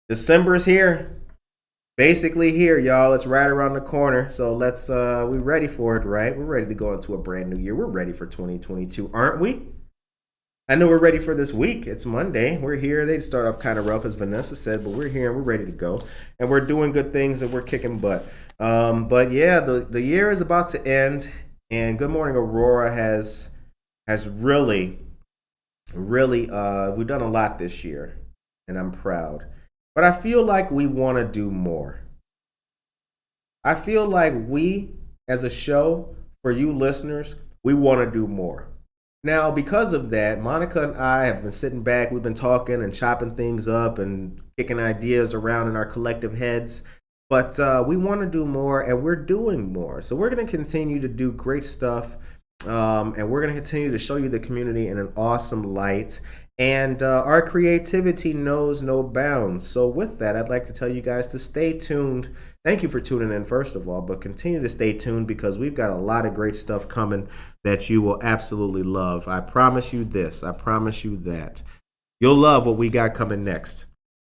December is here. basically here, y'all. It's right around the corner. So let's we ready for it, right? We're ready to go into a brand new year. We're ready for 2022, aren't we? I know we're ready for this week. It's Monday. We're here. They start off kind of rough, as Vanessa said, but we're here and we're ready to go. And we're doing good things and we're kicking butt. But yeah, the year is about to end. And Good Morning Aurora has really, we've done a lot this year. And I'm proud. But I feel like we want to do more. I feel like we, as a show, for you listeners, we want to do more. Now, because of that, Monica and I have been sitting back. We've been talking and chopping things up and kicking ideas around in our collective heads. But we want to do more, and we're doing more. So we're going to continue to do great stuff, and we're going to continue to show you the community in an awesome light. And our creativity knows no bounds. So with that, I'd like to tell you guys to stay tuned. Thank you for tuning in, first of all, but continue to stay tuned because we've got a lot of great stuff coming that you will absolutely love. I promise you this. I promise you that. You'll love what we got coming next.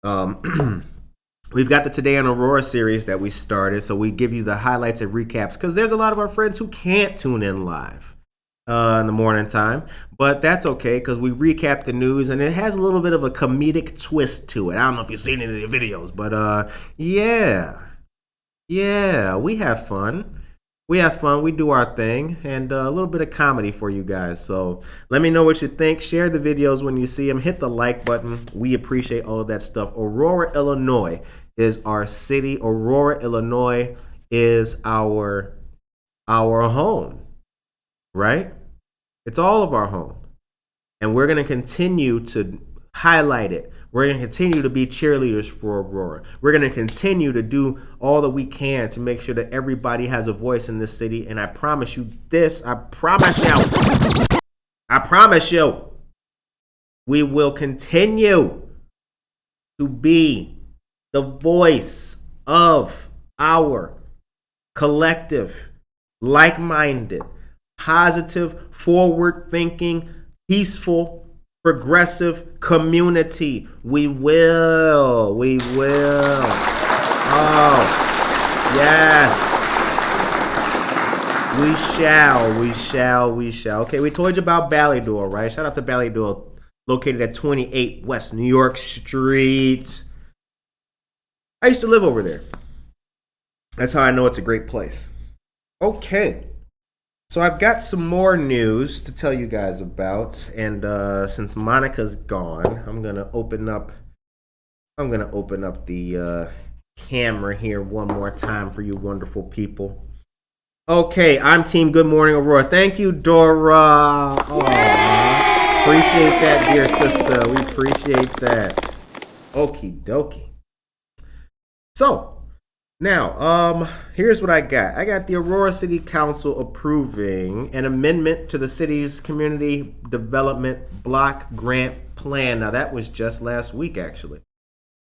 We've got the Today on Aurora series that we started, so we give you the highlights and recaps because there's a lot of our friends who can't tune in live in the morning time, but that's okay because we recap the news and it has a little bit of a comedic twist to it. I don't know if you've seen any of the videos, but yeah, we have fun. We do our thing, and a little bit of comedy for you guys. So let me know what you think. Share the videos when you see them. Hit the like button. We appreciate all of that stuff. Aurora, Illinois is our city. Aurora, Illinois is our home, right? It's all of our home. And we're going to continue to highlight it. We're going to continue to be cheerleaders for Aurora. We're going to continue to do all that we can to make sure that everybody has a voice in this city. And I promise you this, I promise you, we will continue to be the voice of our collective, like-minded, positive, forward-thinking, peaceful, progressive community. We will. Oh, yes. We shall. Okay, we told you about Doyle, right? Shout out to Doyle, located at 28 West New York Street. I used to live over there. That's how I know it's a great place. Okay. So I've got some more news to tell you guys about, and since Monica's gone, I'm gonna open up the camera here one more time for you wonderful people. Okay, I'm Team Good Morning Aurora. Thank you, Dora. Aww. Appreciate that, dear sister. We appreciate that. Okie dokie. So. Now, here's what I got. I got the Aurora City Council approving an amendment to the city's community development block grant plan. Now, that was just last week, actually.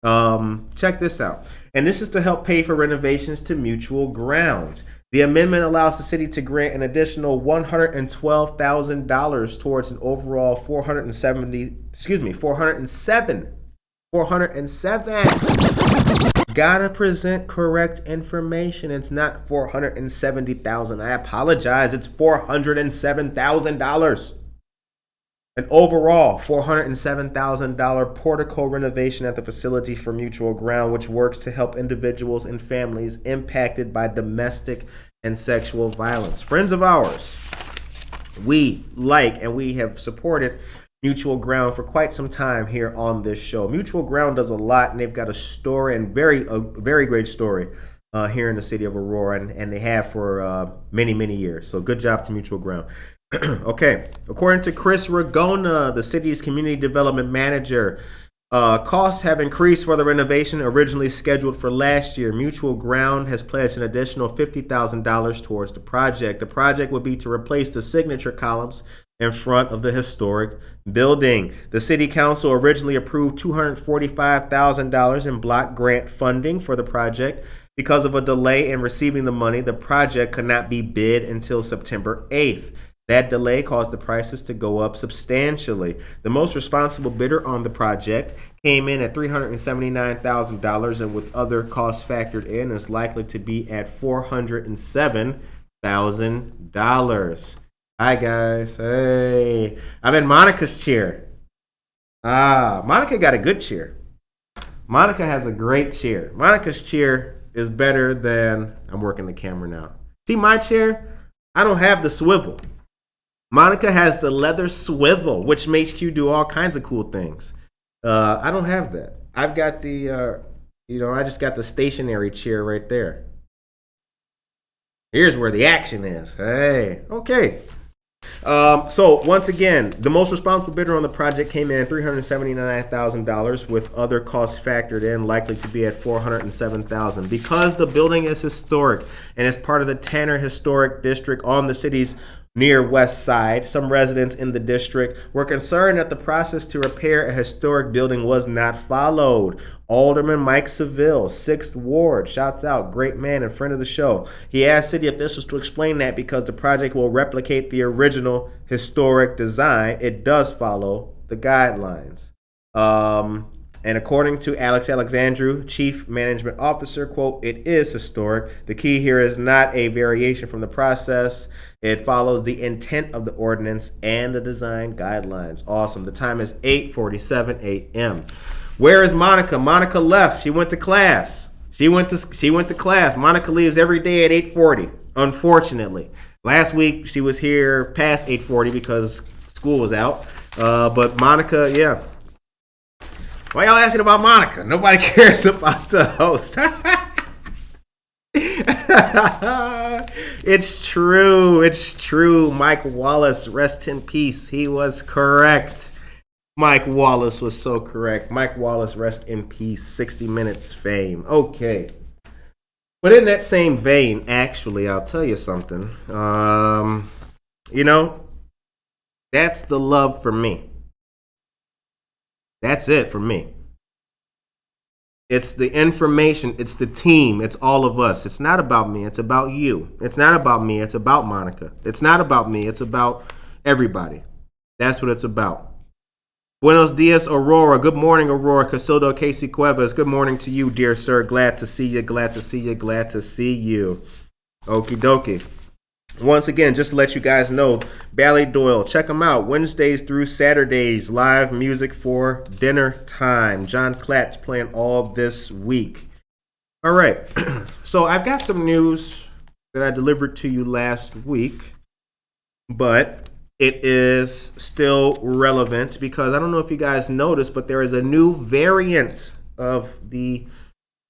Check this out. And this is to help pay for renovations to Mutual Ground. The amendment allows the city to grant an additional $112,000 towards an overall $407. Gotta present correct information. It's not $470,000. I apologize. It's $407,000. An overall $407,000 portico renovation at the facility for Mutual Ground, which works to help individuals and families impacted by domestic and sexual violence. Friends of ours, we like and we have supported Mutual Ground for quite some time here on this show. Mutual Ground does a lot, and they've got a story and a very great story here in the city of Aurora, and they have for many, many years. So good job to Mutual Ground. Okay, according to Chris Ragona, the city's community development manager, costs have increased for the renovation originally scheduled for last year. Mutual Ground has pledged an additional $50,000 towards the project. The project would be to replace the signature columns in front of the historic building. The city council originally approved $245,000 in block grant funding for the project. Because of a delay in receiving the money, the project could not be bid until September 8th. That delay caused the prices to go up substantially. The most responsible bidder on the project came in at $379,000, and with other costs factored in, is likely to be at $407,000. Hi, guys. Hey. I'm in Monica's chair. Monica got a good chair. Monica has a great chair. Monica's chair is better than... I'm working the camera now. See my chair? I don't have the swivel. Monica has the leather swivel, which makes you do all kinds of cool things. I don't have that. I've got the, I just got the stationary chair right there. Here's where the action is. Hey, okay. So once again, the most responsible bidder on the project came in at $379,000, with other costs factored in, likely to be at $407,000. Because the building is historic and is part of the Tanner Historic District on the city's near west side, some residents in the district were concerned that the process to repair a historic building was not followed. Alderman Mike Seville, 6th Ward, shouts out, great man and friend of the show. He asked city officials to explain that because the project will replicate the original historic design, it does follow the guidelines. And according to Alex Alexandru, Chief Management Officer, quote, it is historic. The key here is not a variation from the process. It follows the intent of the ordinance and the design guidelines. Awesome. The time is 8:47 a.m. Where is Monica? Monica left. She went to class. She went to class. Monica leaves every day at 8:40, unfortunately. Last week she was here past 8:40 because school was out. But Monica, yeah. Why y'all asking about Monica? Nobody cares about the host. It's true. It's true. Mike Wallace, rest in peace. He was correct. Mike Wallace was so correct. Mike Wallace, rest in peace. 60 Minutes fame. Okay. But in that same vein, actually, I'll tell you something. That's the love for me. That's it for me. It's the information. It's the team. It's all of us. It's not about me. It's about you. It's not about me. It's about Monica. It's not about me. It's about everybody. That's what it's about. Buenos dias, Aurora. Good morning, Aurora. Casildo Casey Cuevas. Good morning to you, dear sir. Glad to see you. Glad to see you. Glad to see you. Okie dokie. Once again, just to let you guys know, Bally Doyle, check them out. Wednesdays through Saturdays, live music for dinner time. John Clatch playing all this week. All right, so I've got some news that I delivered to you last week, but it is still relevant because I don't know if you guys noticed, but there is a new variant of the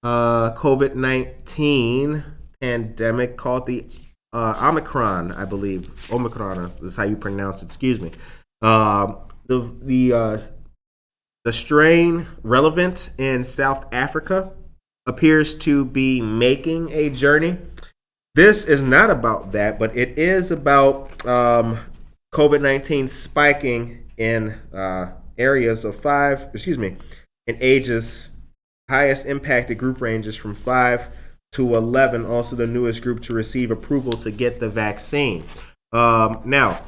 COVID-19 pandemic called the Omicron, I believe. Omicron is how you pronounce it. Excuse me. The strain relevant in South Africa appears to be making a journey. This is not about that, but it is about COVID-19 spiking in areas of in ages. Highest impacted group ranges from 5 to 11, also the newest group to receive approval to get the vaccine. Now,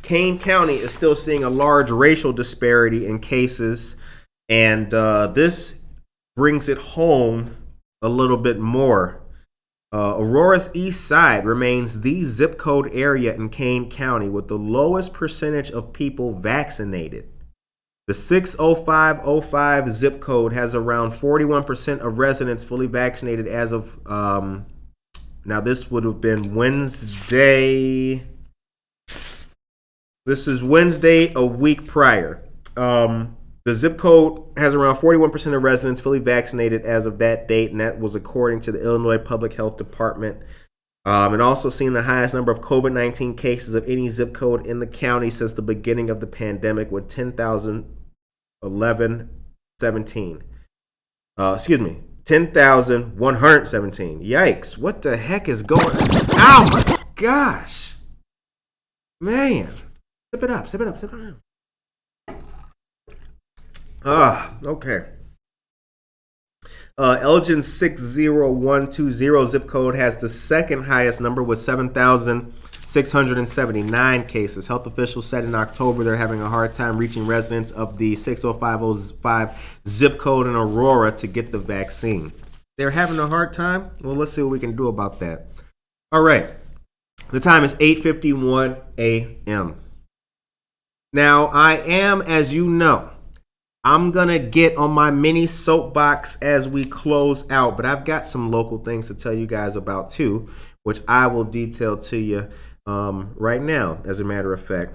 Kane County is still seeing a large racial disparity in cases, and this brings it home a little bit more. Aurora's east side remains the zip code area in Kane County with the lowest percentage of people vaccinated. The 60505 zip code has around 41% of residents fully vaccinated as of, now this would have been Wednesday. This is Wednesday a week prior. The zip code has around 41% of residents fully vaccinated as of that date, and that was according to the Illinois Public Health Department. And also seeing the highest number of COVID-19 cases of any zip code in the county since the beginning of the pandemic with 10,117. 10,117. Yikes. What the heck is going on? Oh my gosh. Man. Sip it up. Okay. Elgin's 60120 zip code has the second highest number with 7,000 679 cases. Health officials said in October they're having a hard time reaching residents of the 60505 zip code in Aurora to get the vaccine. They're having a hard time? Well, let's see what we can do about that. All right. The time is 8:51 a.m. Now, I am, as you know, I'm going to get on my mini soapbox as we close out, but I've got some local things to tell you guys about too, which I will detail to you right now, as a matter of fact.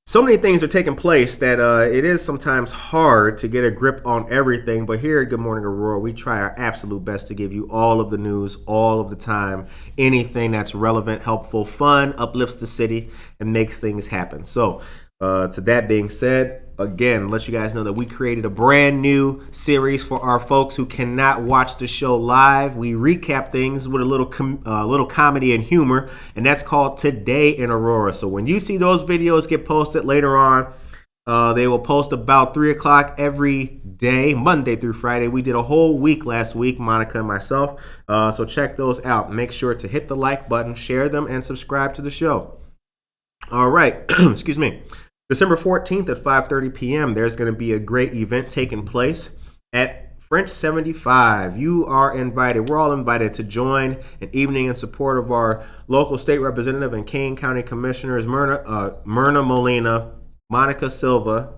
So many things are taking place that it is sometimes hard to get a grip on everything, but here at Good Morning Aurora, we try our absolute best to give you all of the news, all of the time, anything that's relevant, helpful, fun, uplifts the city, and makes things happen. So, to that being said, again, let you guys know that we created a brand new series for our folks who cannot watch the show live. We recap things with a little comedy and humor, and that's called Today in Aurora. So when you see those videos get posted later on, they will post about 3 o'clock every day, Monday through Friday. We did a whole week last week, Monica and myself. So check those out. Make sure to hit the like button, share them, and subscribe to the show. All right. Excuse me. December 14th at 5:30 p.m., there's going to be a great event taking place at French 75. You are invited. We're all invited to join an evening in support of our local state representative and Kane County Commissioners Myrna Molina, Monica Silva,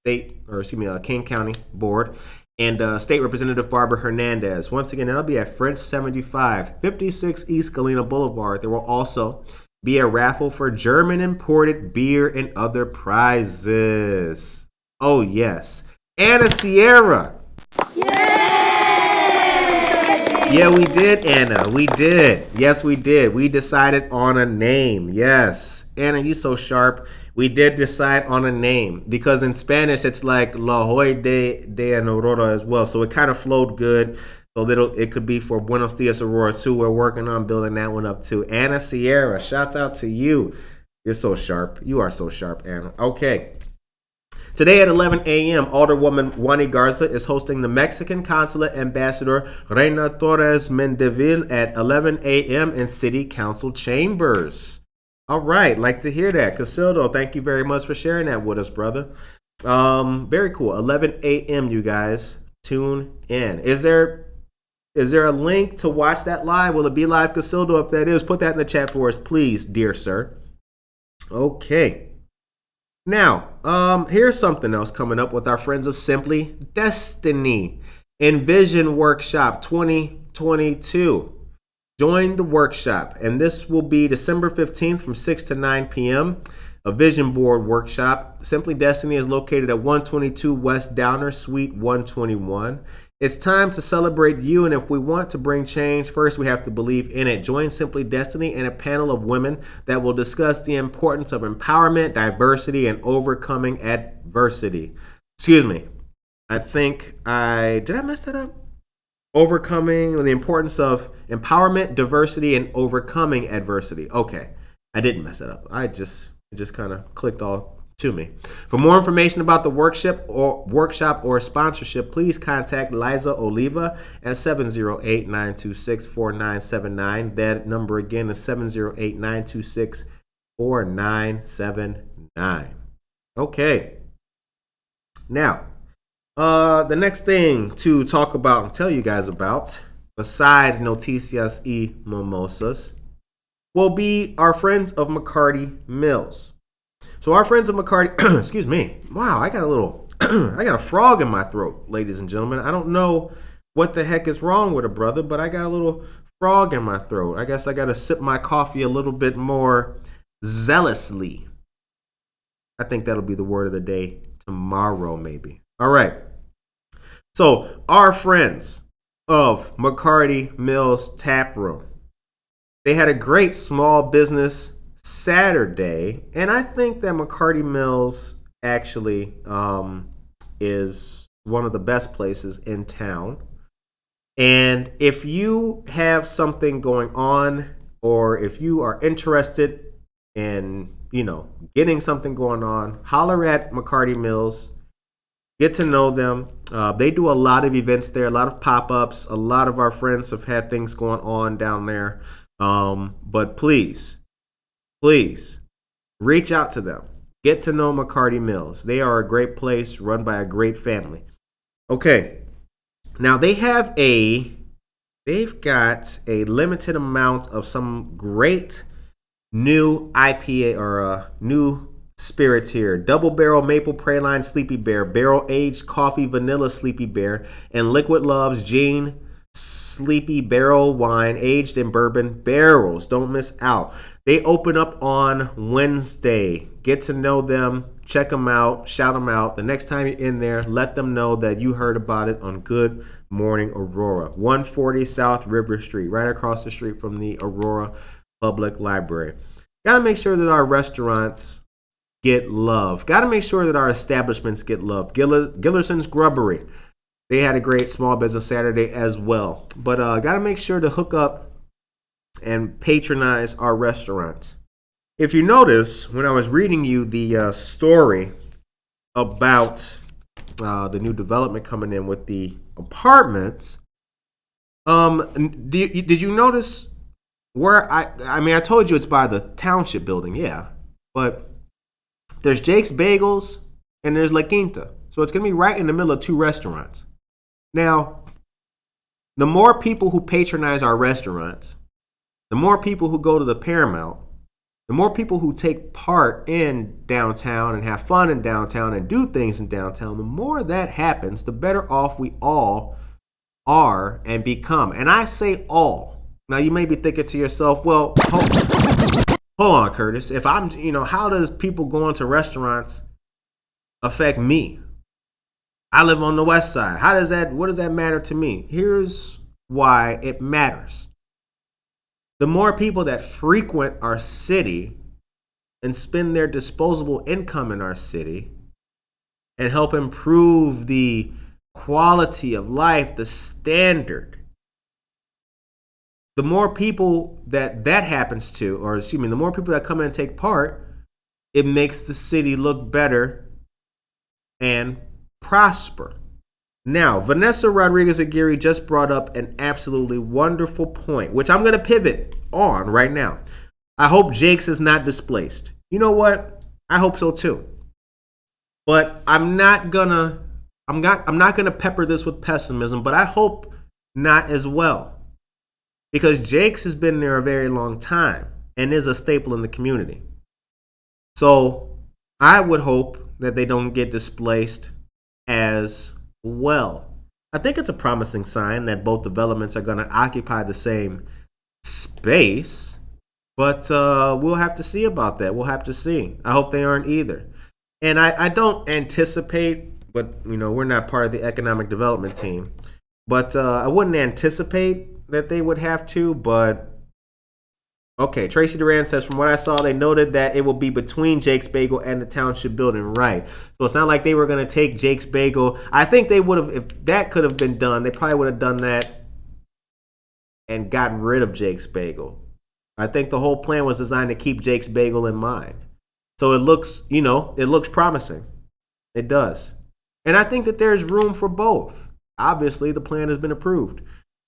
Kane County Board, and State Representative Barbara Hernandez. Once again, that'll be at French 75, 56 East Galena Boulevard. There will also be a raffle for German imported beer and other prizes. Oh, yes. Anna Sierra. Yay! Yeah, we did, Anna. We did. Yes, we did. We decided on a name. Yes. Anna, you so sharp. We did decide on a name because in Spanish it's like La Hoy de Aurora as well. So it kind of flowed good. So it could be for Buenos Dias Aurora too. We're working on building that one up too. Anna Sierra, shout out to you. You're so sharp. You are so sharp, Anna. Okay. Today at 11 a.m., Alderwoman Juani Garza is hosting the Mexican Consulate Ambassador Reina Torres Mendeville at 11 a.m. in City Council Chambers. All right. Like to hear that. Casildo, thank you very much for sharing that with us, brother. Very cool. 11 a.m., you guys. Tune in. Is there a link to watch that live? Will it be live, Casildo? If that is, put that in the chat for us, please, dear sir. Okay. Now, here's something else coming up with our friends of Simply Destiny. Envision Workshop 2022. Join the workshop, and this will be December 15th from 6 to 9 p.m., a vision board workshop. Simply Destiny is located at 122 West Downer, Suite 121. It's time to celebrate you, and if we want to bring change, first we have to believe in it. Join Simply Destiny and a panel of women that will discuss the importance of empowerment, diversity, and overcoming adversity. Excuse me. Did I mess that up? Overcoming the importance of empowerment, diversity, and overcoming adversity. Okay. I didn't mess that up. It just kind of clicked all to me. For more information about the workshop or sponsorship, please contact Liza Oliva at 708-926-4979. That number again is 708-926-4979. Okay. Now, the next thing to talk about and tell you guys about, besides Noticias y Mimosas, will be our friends of Mccarty Mills. So our friends of Mccarty, excuse me. Wow, I got a frog in my throat, ladies and gentlemen. I don't know what the heck is wrong with a brother, but I got a little frog in my throat. I guess I got to sip my coffee a little bit more zealously. I think that'll be the word of the day tomorrow, maybe. All right. So our friends of Mccarty Mills Tap Room, they had a great small business Saturday, and I think that Mccarty Mills actually is one of the best places in town. And if you have something going on, or if you are interested in, getting something going on, holler at Mccarty Mills. Get to know them. They do a lot of events there, a lot of pop-ups. A lot of our friends have had things going on down there. But please, please reach out to them. Get to know Mccarty Mills. They are a great place run by a great family. Okay. Now they've got a limited amount of some great new IPA or new spirits here. Double barrel maple praline Sleepy Bear, barrel aged coffee vanilla Sleepy Bear, and Liquid Love's Gene Sleepy Barrel wine aged in bourbon barrels. Don't miss out. They open up on Wednesday. Get to know them, check them out, shout them out. The next time you're in there, let them know that you heard about it on Good Morning Aurora, 140 South River Street, right across the street from the Aurora Public Library. Got to make sure that our restaurants get love. Got to make sure that our establishments get love. Gillerson's Grubbery. They had a great small business Saturday as well. But got to make sure to hook up and patronize our restaurants. If you notice, when I was reading you the story about the new development coming in with the apartments, did you notice where I told you it's by the township building, yeah. But there's Jake's Bagels and there's La Quinta. So it's going to be right in the middle of two restaurants. Now, the more people who patronize our restaurants, the more people who go to the Paramount, the more people who take part in downtown and have fun in downtown and do things in downtown, the more that happens, the better off we all are and become. And I say all. Now, you may be thinking to yourself, well, hold on, Curtis. If I'm, how does people going to restaurants affect me? I live on the west side. What does that matter to me? Here's why it matters. The more people that frequent our city and spend their disposable income in our city and help improve the quality of life, the standard, the more people that happens to, the more people that come in and take part, it makes the city look better and prosper. Now, Vanessa Rodriguez Aguirre just brought up an absolutely wonderful point, which I'm going to pivot on right now. I hope Jake's is not displaced. You know what? I hope so too. But I'm not gonna pepper this with pessimism, but I hope not as well. Because Jake's has been there a very long time and is a staple in the community. So I would hope that they don't get displaced as well. I think it's a promising sign that both developments are going to occupy the same space, but we'll have to see about that. We'll have to see. I hope they aren't either. And I don't anticipate, but we're not part of the economic development team, but I wouldn't anticipate that they would have to, but okay, Tracy Duran says, from what I saw, they noted that it will be between Jake's Bagel and the Township Building. Right. So it's not like they were going to take Jake's Bagel. I think they would have, if that could have been done, they probably would have done that and gotten rid of Jake's Bagel. I think the whole plan was designed to keep Jake's Bagel in mind. So it looks, it looks promising. It does. And I think that there's room for both. Obviously, the plan has been approved.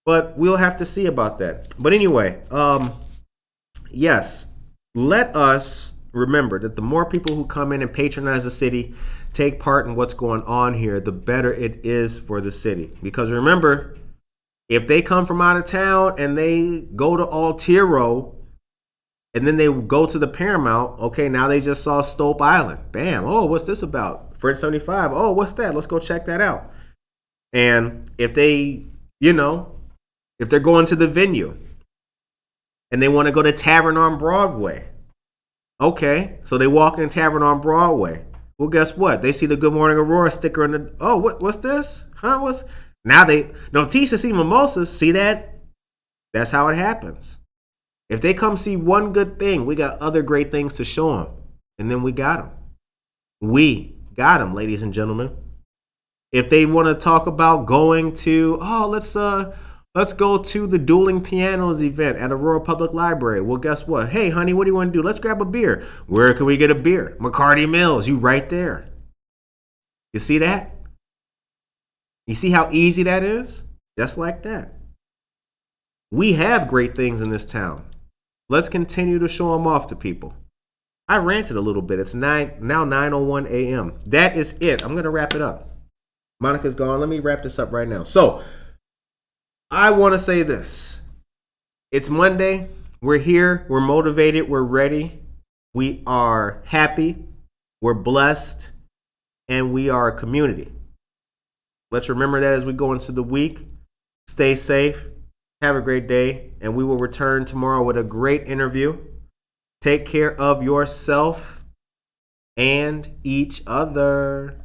But we'll have to see about that. But anyway, yes, let us remember that the more people who come in and patronize the city, take part in what's going on here, the better it is for the city. Because remember, if they come from out of town and they go to Altiro and then they go to the Paramount, okay, now they just saw Stope Island. Bam. Oh, what's this about? Fred 75. Oh, what's that? Let's go check that out. And if they, if they're going to the venue and they want to go to Tavern on Broadway, okay, so they walk in Tavern on Broadway. Well, guess what? They see the Good Morning Aurora sticker in the, oh, what's this? Huh? Now they, no, Tisha see mimosas. See that? That's how it happens. If they come see one good thing, we got other great things to show them. And then we got them. We got them, ladies and gentlemen. If they want to talk about going to, let's go to the Dueling Pianos event at Aurora Public Library. Well, guess what? Hey, honey, what do you want to do? Let's grab a beer. Where can we get a beer? Mccarty Mills, you right there. You see that? You see how easy that is? Just like that. We have great things in this town. Let's continue to show them off to people. I ranted a little bit. It's now 9:01 a.m. That is it. I'm gonna wrap it up. Monica's gone. Let me wrap this up right now. So I want to say this. It's Monday. We're here. We're motivated. We're ready. We are happy. We're blessed. And we are a community. Let's remember that as we go into the week. Stay safe. Have a great day. And we will return tomorrow with a great interview. Take care of yourself and each other.